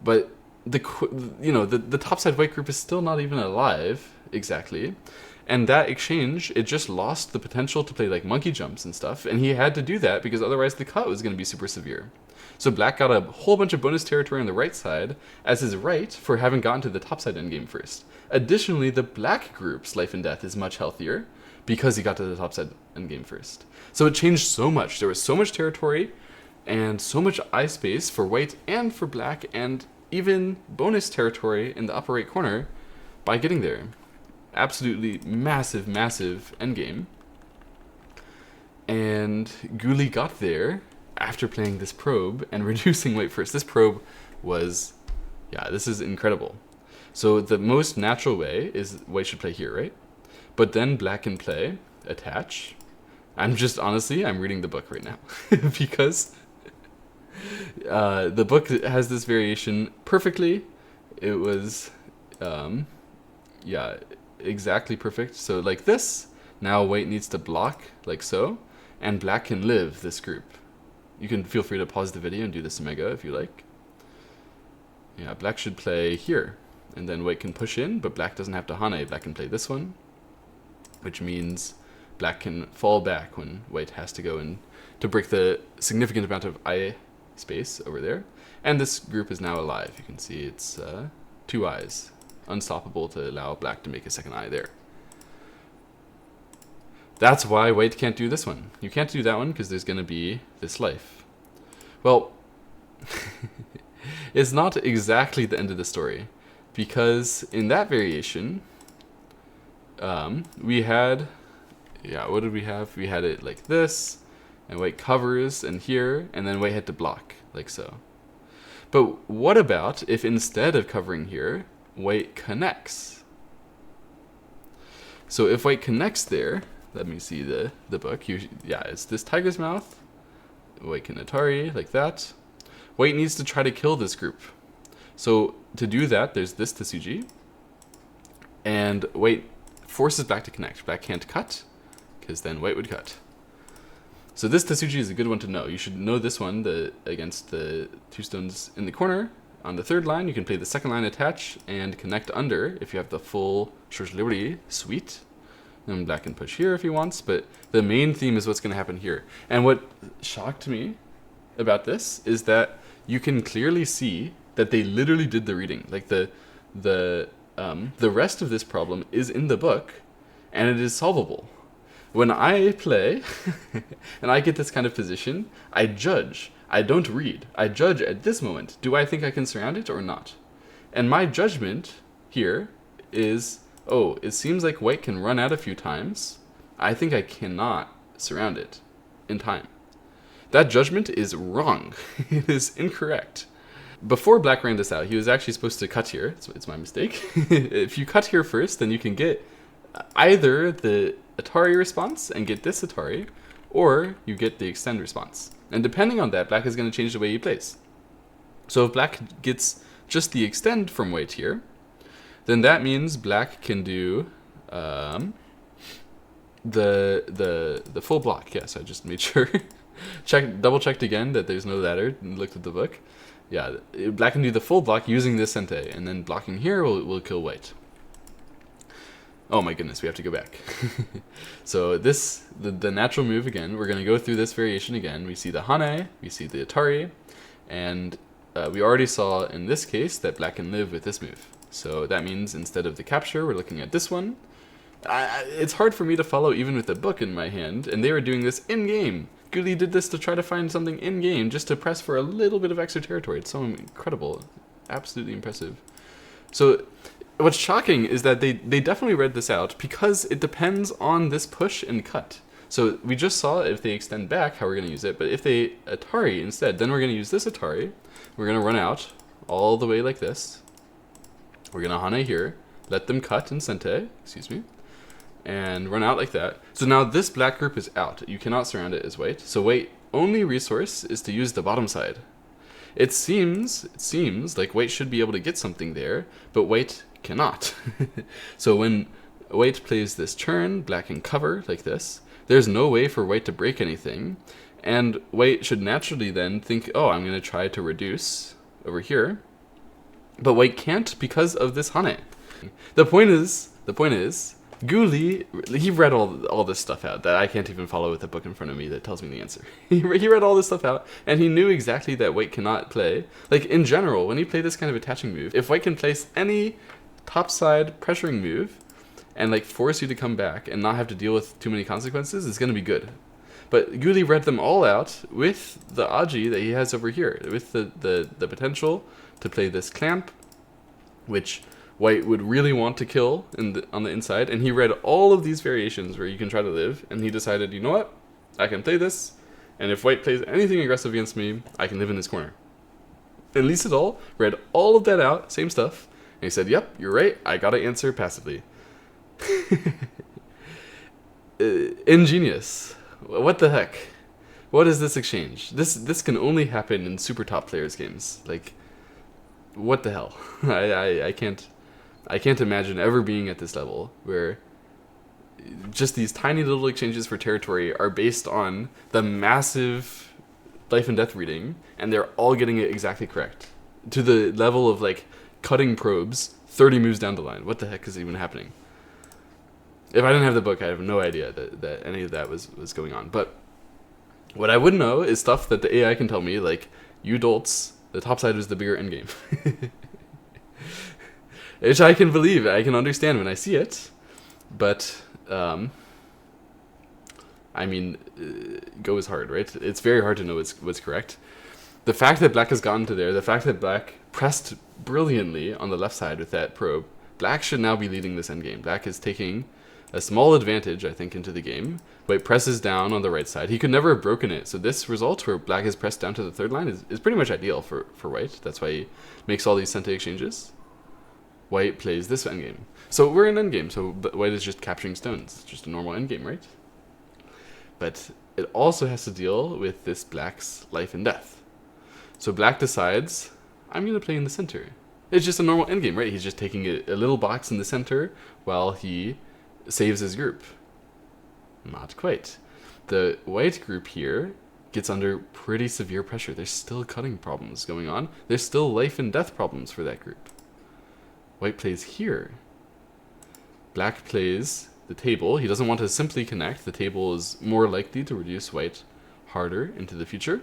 A: But the topside white group is still not even alive exactly, and that exchange, it just lost the potential to play like monkey jumps and stuff, and he had to do that because otherwise the cut was going to be super severe. So black got a whole bunch of bonus territory on the right side as his right for having gotten to the topside endgame first. Additionally, the black group's life and death is much healthier because he got to the topside endgame first. So it changed so much. There was so much territory and so much eye space for white and for black, and even bonus territory in the upper right corner by getting there. Absolutely massive endgame. And Guli got there after playing this probe and reducing white first. This probe was, yeah, this is incredible. So the most natural way is white should play here, right? But then black can play attach. I'm reading the book right now because the book has this variation perfectly. It was, yeah, exactly perfect. So like this, now white needs to block like so, and black can live this group. You can feel free to pause the video and do this Omega if you like. Yeah, black should play here, and then white can push in, but black doesn't have to Hane. Black can play this one, which means black can fall back when white has to go in to break the significant amount of eye space over there. And this group is now alive. You can see it's 2 eyes, unstoppable to allow black to make a second eye there. That's why white can't do this one. You can't do that one because there's going to be this life. Well, it's not exactly the end of the story, because in that variation, we had, what did we have? We had it like this, and white covers and here, and then white had to block, like so. But what about if instead of covering here, white connects? So if white connects there, let me see the book. It's this tiger's mouth. White can Atari, like that. White needs to try to kill this group. So to do that, there's this Tsuji. And white forces black to connect. Black can't cut, because then white would cut. So this Tsuji is a good one to know. You should know this one against the 2 stones in the corner. On the 3rd line, you can play the 2nd line attach and connect under if you have the full Short Liberty suite. And black can push here if he wants, but the main theme is what's going to happen here. And what shocked me about this is that you can clearly see that they literally did the reading. Like the rest of this problem is in the book, and it is solvable. When I play and I get this kind of position, I judge. I don't read. I judge at this moment. Do I think I can surround it or not? And my judgment here is, oh, it seems like white can run out a few times. I think I cannot surround it in time. That judgment is wrong. It is incorrect. Before black ran this out, he was actually supposed to cut here. It's my mistake. If you cut here first, then you can get either the Atari response and get this Atari, or you get the extend response. And depending on that, black is going to change the way he plays. So if black gets just the extend from white here, then that means black can do the full block. Yes, I just made sure. Double checked again that there's no ladder and looked at the book. Yeah, black can do the full block using this sente, and then blocking here will kill white. Oh my goodness, we have to go back. So the natural move again, we're going to go through this variation again. We see the Hane, we see the Atari, and we already saw in this case that black can live with this move. So that means instead of the capture, we're looking at this one. It's hard for me to follow even with the book in my hand, and they were doing this in-game. Lee did this to try to find something in-game, just to press for a little bit of extra territory. It's so incredible. Absolutely impressive. So what's shocking is that they definitely read this out because it depends on this push and cut. So we just saw if they extend back how we're going to use it, but if they Atari instead, then we're going to use this Atari. We're going to run out all the way like this. We're going to Hane here, let them cut and sente, and run out like that. So now this black group is out. You cannot surround it as white. So white only resource is to use the bottom side. It seems like white should be able to get something there, but white cannot. So when white plays this turn, black can cover like this. There's no way for white to break anything, and white should naturally then think, oh, I'm going to try to reduce over here, but white can't because of this Hane. The point is, Lee, he read all this stuff out that I can't even follow with the book in front of me that tells me the answer. He read all this stuff out, and he knew exactly that white cannot play. Like, in general, when you play this kind of attaching move, if white can place any topside pressuring move and, like, force you to come back and not have to deal with too many consequences, it's going to be good. But Lee read them all out with the Aji that he has over here, with the potential to play this clamp, which white would really want to kill on the inside, and he read all of these variations where you can try to live, and he decided, you know what, I can play this, and if white plays anything aggressive against me, I can live in this corner. And Lee Sedol read all of that out, same stuff, he said, yep, you're right, I gotta answer passively. Ingenious. What the heck? What is this exchange? This can only happen in super top players games. Like, what the hell? I can't imagine ever being at this level where just these tiny little exchanges for territory are based on the massive life and death reading, and they're all getting it exactly correct to the level of like cutting probes 30 moves down the line. What the heck is even happening? If I didn't have the book, I have no idea that any of that was going on. But what I would know is stuff that the AI can tell me, like, you dolts, the top side was the bigger endgame. Which I can believe, I can understand when I see it. But, I mean, go is hard, right? It's very hard to know what's correct. The fact that black has gotten to there, the fact that black pressed brilliantly on the left side with that probe, black should now be leading this endgame. Black is taking a small advantage, I think, into the game. White presses down on the right side. He could never have broken it. So this result, where black is pressed down to the third line, is pretty much ideal for white. That's why he makes all these Sente exchanges. White plays this endgame. So we're in endgame, so white is just capturing stones. It's just a normal endgame, right? But it also has to deal with this black's life and death. So black decides, I'm going to play in the center. It's just a normal endgame, right? He's just taking a little box in the center while he saves his group. Not quite. The white group here gets under pretty severe pressure. There's still cutting problems going on. There's still life and death problems for that group. White plays here. Black plays the table. He doesn't want to simply connect. The table is more likely to reduce white harder into the future.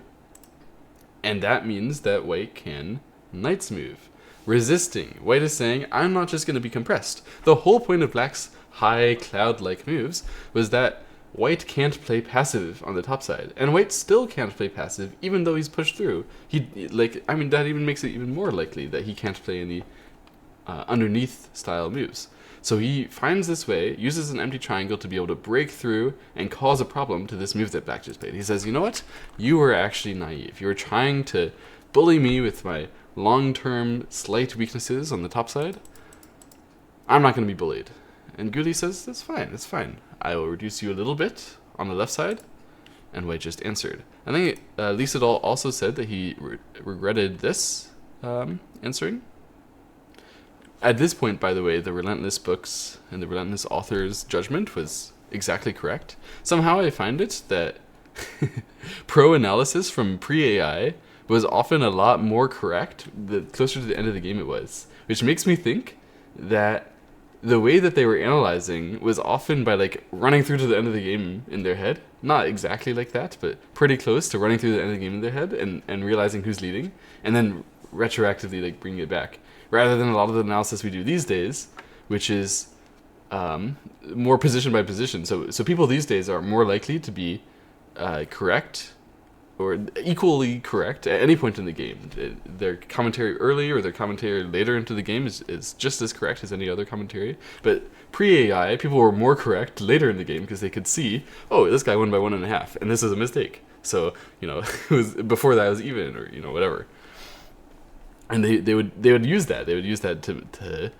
A: And that means that white can knight's move. Resisting. White is saying, I'm not just going to be compressed. The whole point of black's high cloud-like moves was that white can't play passive on the top side, and white still can't play passive even though he's pushed through. That even makes it even more likely that he can't play any underneath style moves. So he finds this way, uses an empty triangle to be able to break through and cause a problem to this move that black just played. He says, you know what? You were actually naive. You were trying to bully me with my long-term slight weaknesses on the top side. I'm not going to be bullied. And Guli says, that's fine, that's fine. I will reduce you a little bit on the left side. And white just answered. I think Lee Sedol also said that he regretted this answering. At this point, by the way, the Relentless books and the Relentless author's judgment was exactly correct. Somehow I find it that pro-analysis from pre-AI was often a lot more correct the closer to the end of the game it was. Which makes me think that the way that they were analyzing was often by like running through to the end of the game in their head. Not exactly like that, but pretty close to running through the end of the game in their head and realizing who's leading, and then retroactively like bringing it back. Rather than a lot of the analysis we do these days, which is more position by position. So people these days are more likely to be correct or equally correct at any point in the game. Their commentary early or their commentary later into the game is just as correct as any other commentary. But pre-AI, people were more correct later in the game because they could see, oh, this guy won by 1.5, and this is a mistake. So, it was, before that was even, or, whatever. And they would use that. They would use that to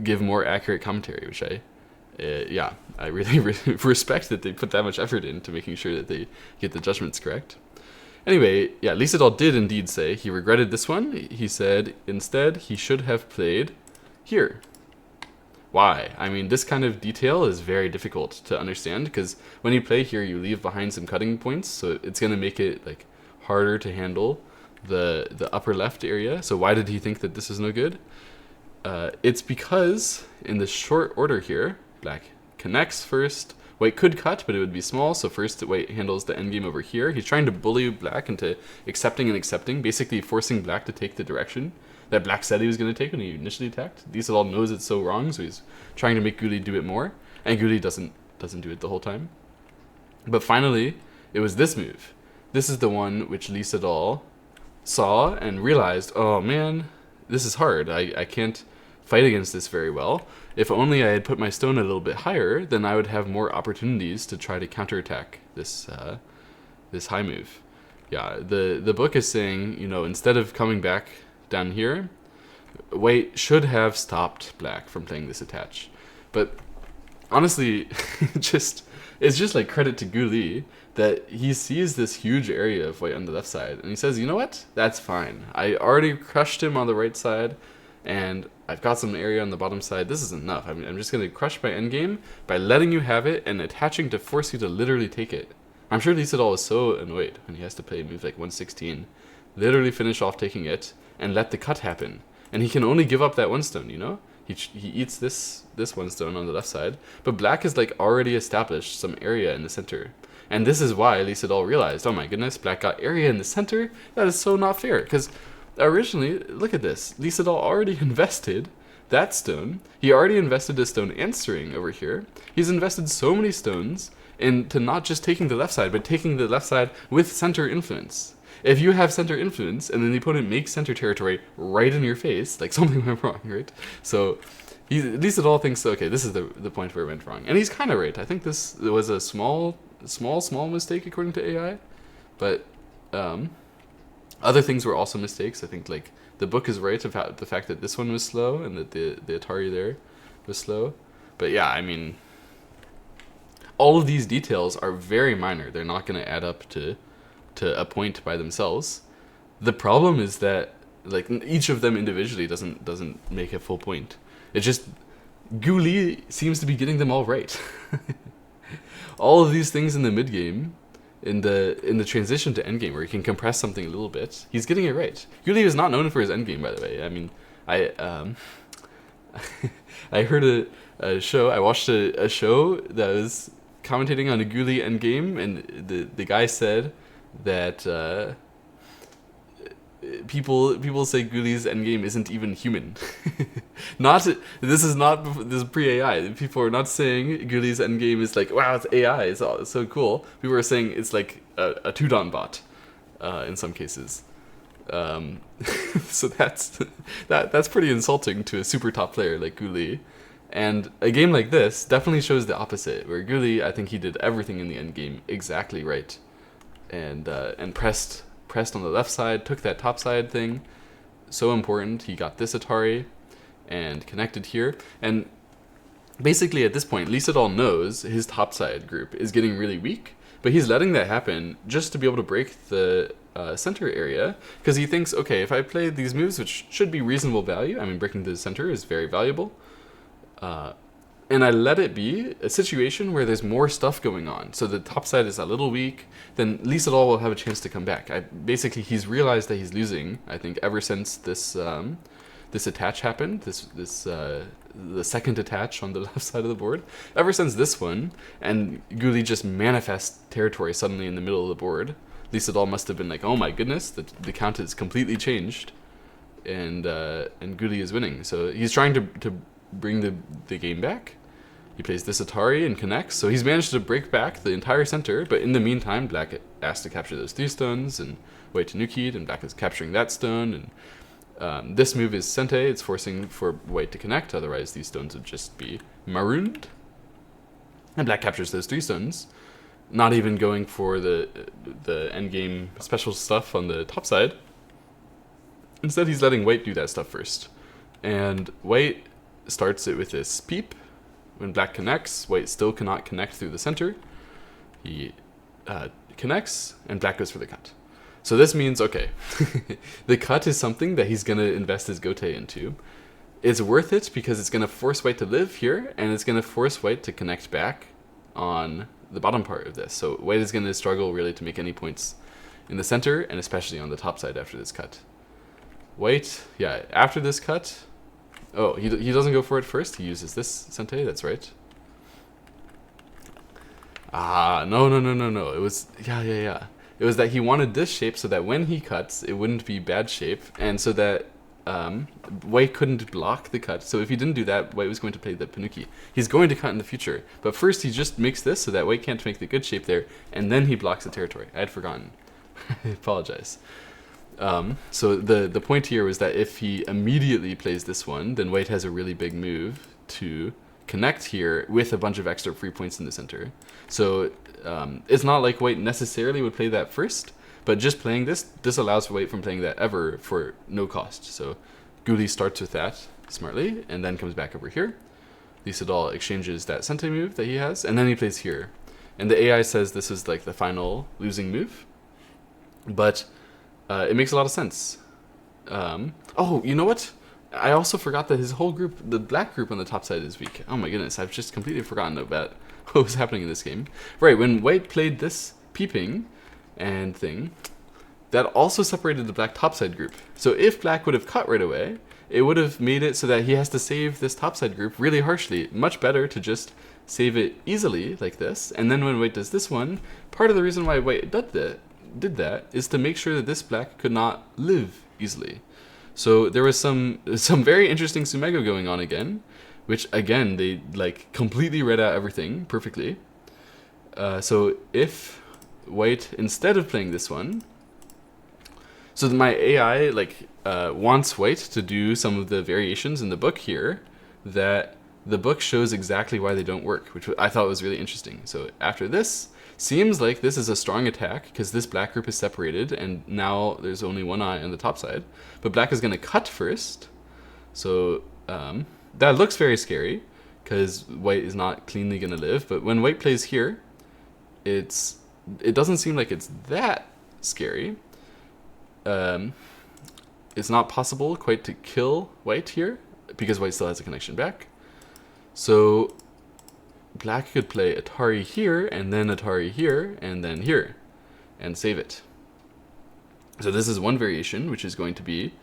A: give more accurate commentary, which I really respect that they put that much effort into making sure that they get the judgments correct. Anyway, yeah, Lee Sedol did indeed say he regretted this one. He said instead he should have played here. Why? I mean, this kind of detail is very difficult to understand because when you play here, you leave behind some cutting points, so it's going to make it like harder to handle the upper left area. So why did he think that this is no good? It's because in the short order here, black connects first. White could cut, but it would be small, so first white handles the endgame over here. He's trying to bully black into accepting, basically forcing black to take the direction that black said he was going to take when he initially attacked. Lee Sedol knows it's so wrong, so he's trying to make Guli do it more, and Guli doesn't do it the whole time. But finally, it was this move. This is the one which Lee Sedol saw and realized, oh man, this is hard. I can't fight against this very well. If only I had put my stone a little bit higher, then I would have more opportunities to try to counterattack this this high move. Yeah, the book is saying, instead of coming back down here, white should have stopped black from playing this attach. But honestly, it's just like credit to Lee that he sees this huge area of white on the left side, and he says, you know what? That's fine. I already crushed him on the right side, and I've got some area on the bottom side. This is enough. I'm just going to crush my endgame by letting you have it and attaching to force you to literally take it. I'm sure Lee Sedol is so annoyed when he has to play a move like 116, literally finish off taking it, and let the cut happen. And he can only give up that one stone, you know? He eats this one stone on the left side, but black has like already established some area in the center. And this is why Lee Sedol realized, oh my goodness, black got area in the center? That is so not fair, because originally, look at this, Lee Sedol already invested that stone. He already invested a stone answering over here. He's invested so many stones into not just taking the left side, but taking the left side with center influence. If you have center influence and then the opponent makes center territory right in your face, like something went wrong, right? So Lee Sedol thinks, okay, this is the point where it went wrong. And he's kind of right. I think this was a small mistake according to AI. But other things were also mistakes. I think like the book is right about the fact that this one was slow and that the Atari there was slow. But yeah, I mean, all of these details are very minor. They're not going to add up to a point by themselves. The problem is that like each of them individually doesn't make a full point. It's just Lee seems to be getting them all right. All of these things in the mid game, in the transition to endgame where he can compress something a little bit, he's getting it right. Lee is not known for his endgame, by the way. I mean, I heard a show. I watched a show that was commentating on a Lee endgame, and the guy said that people say Lee's endgame isn't even human. This is pre-AI. People are not saying Lee's endgame is like, wow, it's AI, it's so cool. People are saying it's like a Tudon bot in some cases. So that's pretty insulting to a super top player like Lee. And a game like this definitely shows the opposite, where Lee, I think he did everything in the endgame exactly right. And pressed on the left side, took that top side thing, so important. He got this Atari and connected here, and basically at this point Lee Sedol knows his top side group is getting really weak, but he's letting that happen just to be able to break the center area, because he thinks, okay, if I play these moves, which should be reasonable value, I mean breaking the center is very valuable, and I let it be a situation where there's more stuff going on, so the top side is a little weak, then Lee Sedol will have a chance to come back. Basically, he's realized that he's losing, I think, ever since this attach happened, the second attach on the left side of the board. Ever since this one, and Lee just manifests territory suddenly in the middle of the board, Lee Sedol must have been like, oh my goodness, the count has completely changed, and Lee is winning. So he's trying to bring the game back. He plays this Atari and connects, so he's managed to break back the entire center, but in the meantime, black asked to capture those 3 stones, and white to nuke, and black is capturing that stone, and this move is Sente, it's forcing for white to connect, otherwise these stones would just be marooned. And black captures those 3 stones, not even going for the endgame special stuff on the top side. Instead, he's letting white do that stuff first. And white starts it with this peep. When black connects, white still cannot connect through the center. He connects, and black goes for the cut. So this means, okay, the cut is something that he's going to invest his gote into. It's worth it because it's going to force white to live here, and it's going to force white to connect back on the bottom part of this. So white is going to struggle really to make any points in the center, and especially on the top side after this cut. White, yeah, after this cut... Oh, he doesn't go for it first. He uses this Sente. That's right. No. It was yeah. It was that he wanted this shape so that when he cuts, it wouldn't be bad shape, and so that white couldn't block the cut. So if he didn't do that, white was going to play the Panuki. He's going to cut in the future, but first he just makes this so that white can't make the good shape there, and then he blocks the territory. I had forgotten. I apologize. So the point here was that if he immediately plays this one, then white has a really big move to connect here with a bunch of extra free points in the center. So it's not like white necessarily would play that first, but just playing this allows white from playing that ever for no cost. So Guli starts with that smartly, and then comes back over here. Lee Sedol exchanges that Sente move that he has, and then he plays here. And the AI says this is like the final losing move, but it makes a lot of sense. Oh, you know what? I also forgot that his whole group, the black group on the top side, is weak. Oh my goodness, I've just completely forgotten about what was happening in this game. Right, when white played this peeping and thing, that also separated the black topside group. So if black would have cut right away, it would have made it so that he has to save this topside group really harshly. Much better to just save it easily like this. And then when white does this one, part of the reason why white did that is to make sure that this black could not live easily. So there was some very interesting Sumego going on again, which again, they like completely read out everything perfectly. So if white, instead of playing this one, so my AI like wants white to do some of the variations in the book here that the book shows exactly why they don't work, which I thought was really interesting. So after this, seems like this is a strong attack because this black group is separated and now there's only one eye on the top side. But black is going to cut first. So that looks very scary because white is not cleanly going to live. But when white plays here, it doesn't seem like it's that scary. It's not possible quite to kill white here because white still has a connection back. So black could play Atari here, and then Atari here, and then here, and save it. So this is one variation, which is going to be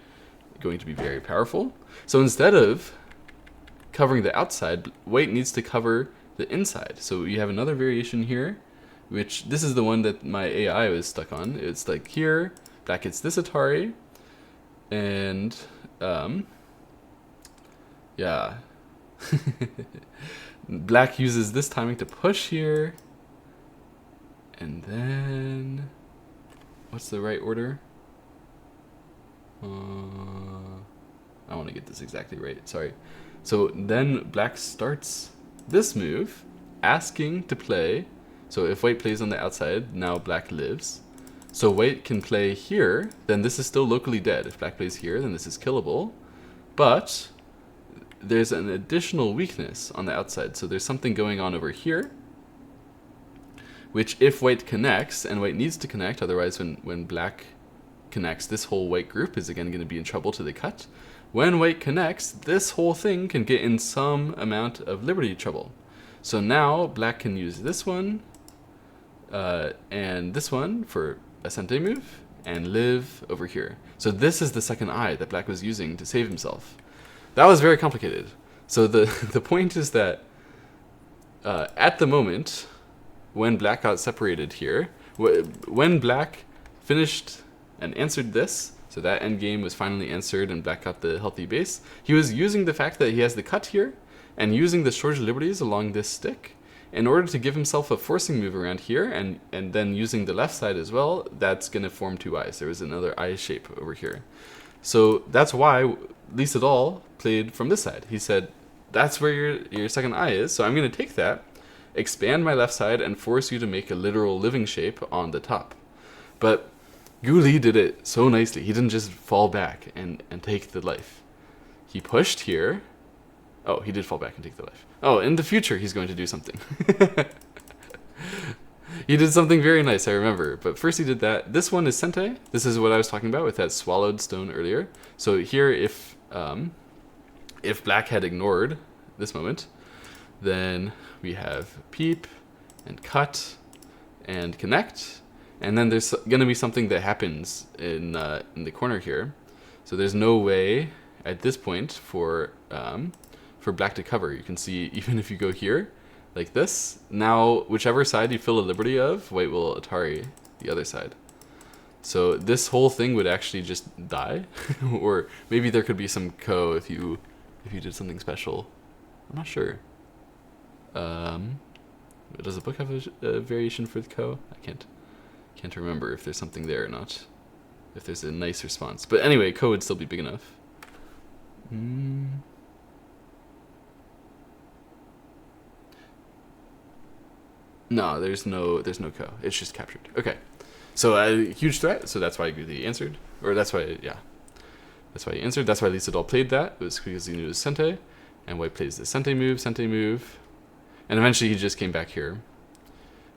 A: very powerful. So instead of covering the outside, white needs to cover the inside. So you have another variation here, which this is the one that my AI was stuck on. It's like here, black gets this Atari, and yeah. Black uses this timing to push here, and then what's the right order? I want to get this exactly right, sorry. So then black starts this move, asking to play. So if white plays on the outside, now black lives. So white can play here, then this is still locally dead. If black plays here, then this is killable. But there's an additional weakness on the outside. So there's something going on over here, which if white connects, and white needs to connect, otherwise when black connects, this whole white group is again going to be in trouble to the cut. When white connects, this whole thing can get in some amount of liberty trouble. So now black can use this one and this one for a Sente move and live over here. So this is the second eye that black was using to save himself. That was very complicated. So the point is that at the moment when black got separated here, when black finished and answered this, so that endgame was finally answered and black got the healthy base, he was using the fact that he has the cut here and using the shortage liberties along this stick in order to give himself a forcing move around here, and then using the left side as well, that's going to form two eyes. There was another eye shape over here. So that's why Lee Sedol played from this side. He said, that's where your second eye is, so I'm going to take that, expand my left side, and force you to make a literal living shape on the top. But Guli did it so nicely. He didn't just fall back and take the life. He pushed here. Oh, he did fall back and take the life. Oh, in the future, he's going to do something. He did something very nice, I remember. But first he did that. This one is Sente. This is what I was talking about with that swallowed stone earlier. So here, if black had ignored this moment, then we have peep and cut and connect. And then there's going to be something that happens in the corner here. So there's no way at this point for black to cover. You can see even if you go here like this, now whichever side you feel a liberty of, white will Atari the other side. So this whole thing would actually just die, or maybe there could be some ko if you did something special. I'm not sure. Does the book have a variation for the ko? I can't remember if there's something there or not. If there's a nice response, but anyway, ko would still be big enough. No, there's no ko. It's just captured. Okay, so a huge threat. So that's why Guli answered, or that's why, yeah. That's why he answered. That's why Lee Sedol played that. It was because he knew it was Sente. And white plays the Sente move. And eventually he just came back here.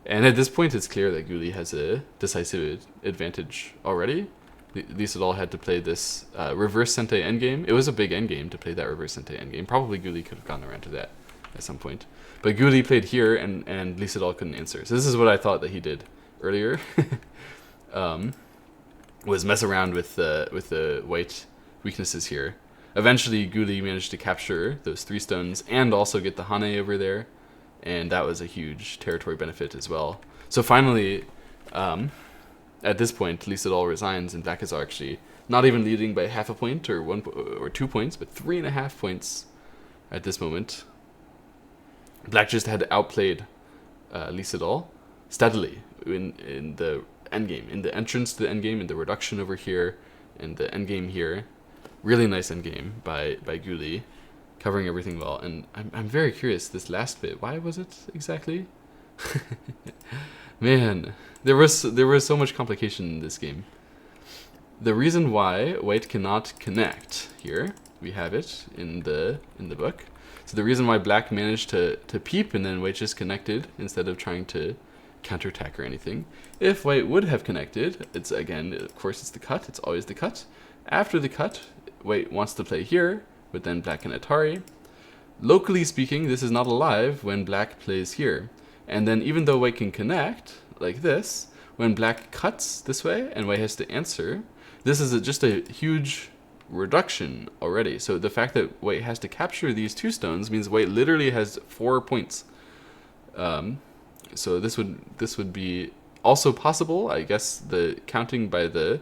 A: And at this point, it's clear that Guli has a decisive advantage already. Lee Sedol had to play this reverse Sente endgame. It was a big endgame to play that reverse Sente endgame. Probably Guli could have gotten around to that at some point. But Guli played here, and Lee Sedol couldn't answer. So this is what I thought that he did earlier. Was mess around with the white weaknesses here. Eventually, Guli managed to capture those 3 stones and also get the Hane over there. And that was a huge territory benefit as well. So finally, at this point, Lee Sedol resigns, and Black is actually not even leading by half a point or 2 points, but 3.5 points at this moment. Black just had outplayed Lee Sedol steadily in the endgame, in the entrance to the endgame, in the reduction over here, and the endgame here. Really nice endgame by Guli, covering everything well. And I'm very curious, this last bit, why was it exactly? Man, there was so much complication in this game. The reason why white cannot connect here, we have it in the book. So the reason why black managed to peep and then white just connected instead of trying to counterattack or anything. If white would have connected, it's again, of course it's the cut, it's always the cut. After the cut, white wants to play here, but then black can Atari. Locally speaking, this is not alive when black plays here. And then even though white can connect, like this, when black cuts this way and white has to answer, this is just a huge reduction already. So the fact that white has to capture these 2 stones means white literally has 4 points. So this would be also possible. I guess the counting by the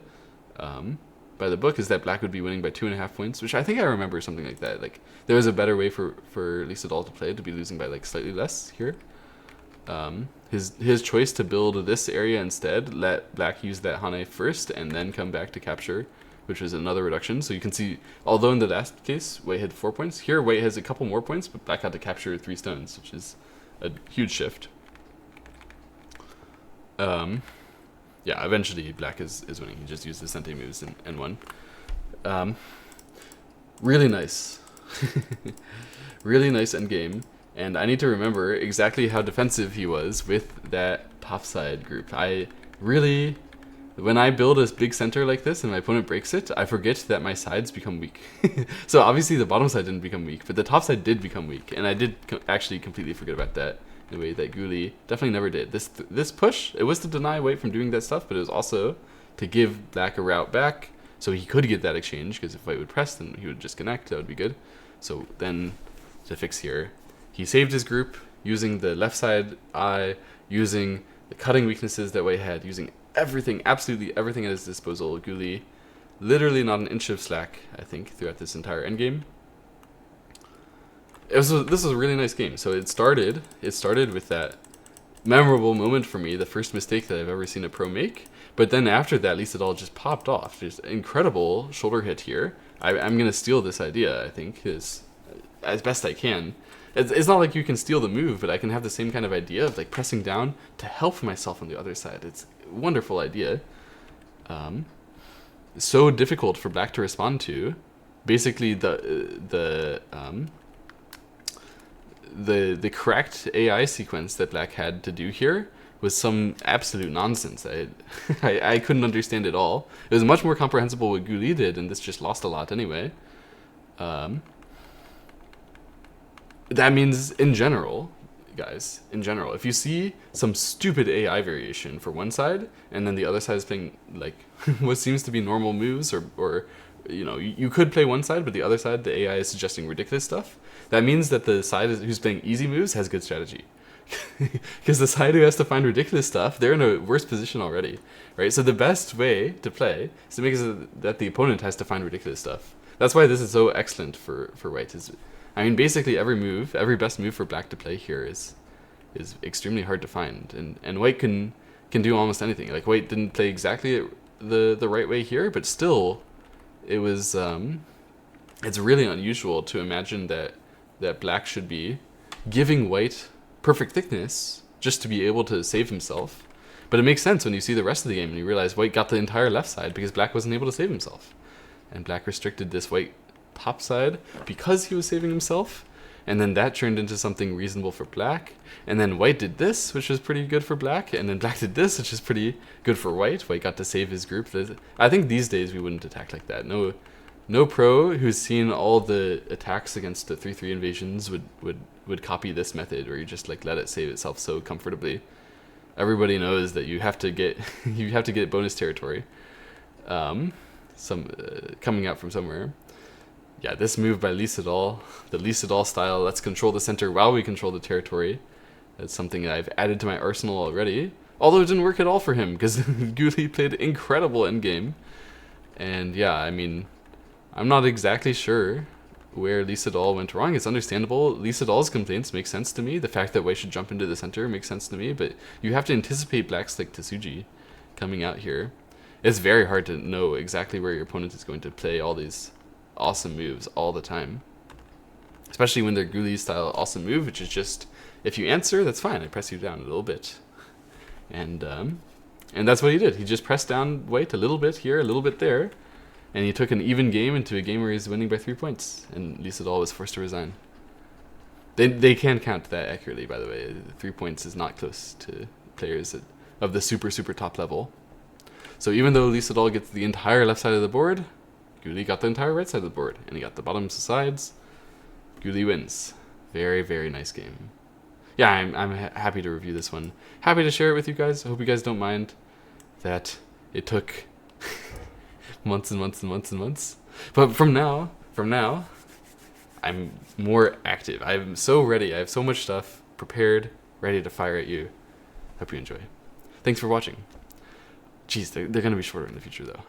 A: book is that black would be winning by 2.5 points, which I think I remember something like that. Like there was a better way for Lee Sedol to play, to be losing by like slightly less here. His choice to build this area instead, let black use that Hane first and then come back to capture, which was another reduction. So you can see, although in the last case white had 4 points, here white has a couple more points, but black had to capture 3 stones, which is a huge shift. Yeah, eventually black is winning. He just used the Sente moves and won. Really nice. Really nice endgame. And I need to remember exactly how defensive he was with that topside group. When I build a big center like this and my opponent breaks it, I forget that my sides become weak. So obviously the bottom side didn't become weak, but the top side did become weak. And I did actually completely forget about that in a way that Guli definitely never did. This push, it was to deny white from doing that stuff, but it was also to give black a route back so he could get that exchange, because if white would press, then he would just connect. That would be good. So then to fix here, he saved his group using the left side eye, using the cutting weaknesses that white had, using everything, absolutely everything at his disposal. Guli, literally not an inch of slack, I think, throughout this entire endgame. This was a really nice game. So it started with that memorable moment for me, the first mistake that I've ever seen a pro make. But then after that, Lee Sedol just popped off. Just incredible shoulder hit here. I'm going to steal this idea, I think, as best I can. It's not like you can steal the move, but I can have the same kind of idea of like pressing down to help myself on the other side. It's a wonderful idea. So difficult for black to respond to. Basically, the correct AI sequence that black had to do here was some absolute nonsense. I couldn't understand it all. It was much more comprehensible what Guli did, and this just lost a lot anyway. That means, in general, guys, if you see some stupid AI variation for one side, and then the other side is playing, like, what seems to be normal moves, or you could play one side, but the other side, the AI is suggesting ridiculous stuff, that means that the side who's playing easy moves has good strategy. Because the side who has to find ridiculous stuff, they're in a worse position already, right? So the best way to play is to make it that the opponent has to find ridiculous stuff. That's why this is so excellent for white. I mean, basically every best move for black to play here is extremely hard to find, and white can do almost anything. Like white didn't play exactly the right way here, but still, it was it's really unusual to imagine that black should be giving white perfect thickness just to be able to save himself. But it makes sense when you see the rest of the game and you realize white got the entire left side because black wasn't able to save himself. and black restricted this white top side because he was saving himself, and then that turned into something reasonable for black, and then white did this, which was pretty good for black, and then black did this, which is pretty good for white. White got to save his group. I think these days we wouldn't attack like that. No pro who's seen all the attacks against the 3/3 invasions would copy this method where you just like let it save itself so comfortably. Everybody knows that you have to get you have to get bonus territory, coming out from somewhere. Yeah, this move by Lee Sedol, the Lee Sedol style, let's control the center while we control the territory. That's something that I've added to my arsenal already. Although it didn't work at all for him because Guli played incredible endgame. And yeah, I mean, I'm not exactly sure where Lee Sedol went wrong. It's understandable. Lee Sedol's complaints make sense to me. The fact that white should jump into the center makes sense to me, but you have to anticipate black's like Tsuji coming out here. It's very hard to know exactly where your opponent is going to play all these awesome moves all the time. Especially when they're Guli style awesome move, which is just, if you answer, that's fine. I press you down a little bit. And that's what he did. He just pressed down white a little bit here, a little bit there. And he took an even game into a game where he's winning by 3 points, and Lee Sedol was forced to resign. They can count that accurately, by the way. 3 points is not close to players of the super top level. So even though Lee Sedol gets the entire left side of the board, Guli got the entire right side of the board, and he got the bottom sides. Guli wins. Very, very nice game. Yeah, I'm happy to review this one. Happy to share it with you guys. I hope you guys don't mind that it took months and months and months and months. But from now, I'm more active. I'm so ready. I have so much stuff prepared, ready to fire at you. Hope you enjoy. Thanks for watching. Jeez, they're going to be shorter in the future, though.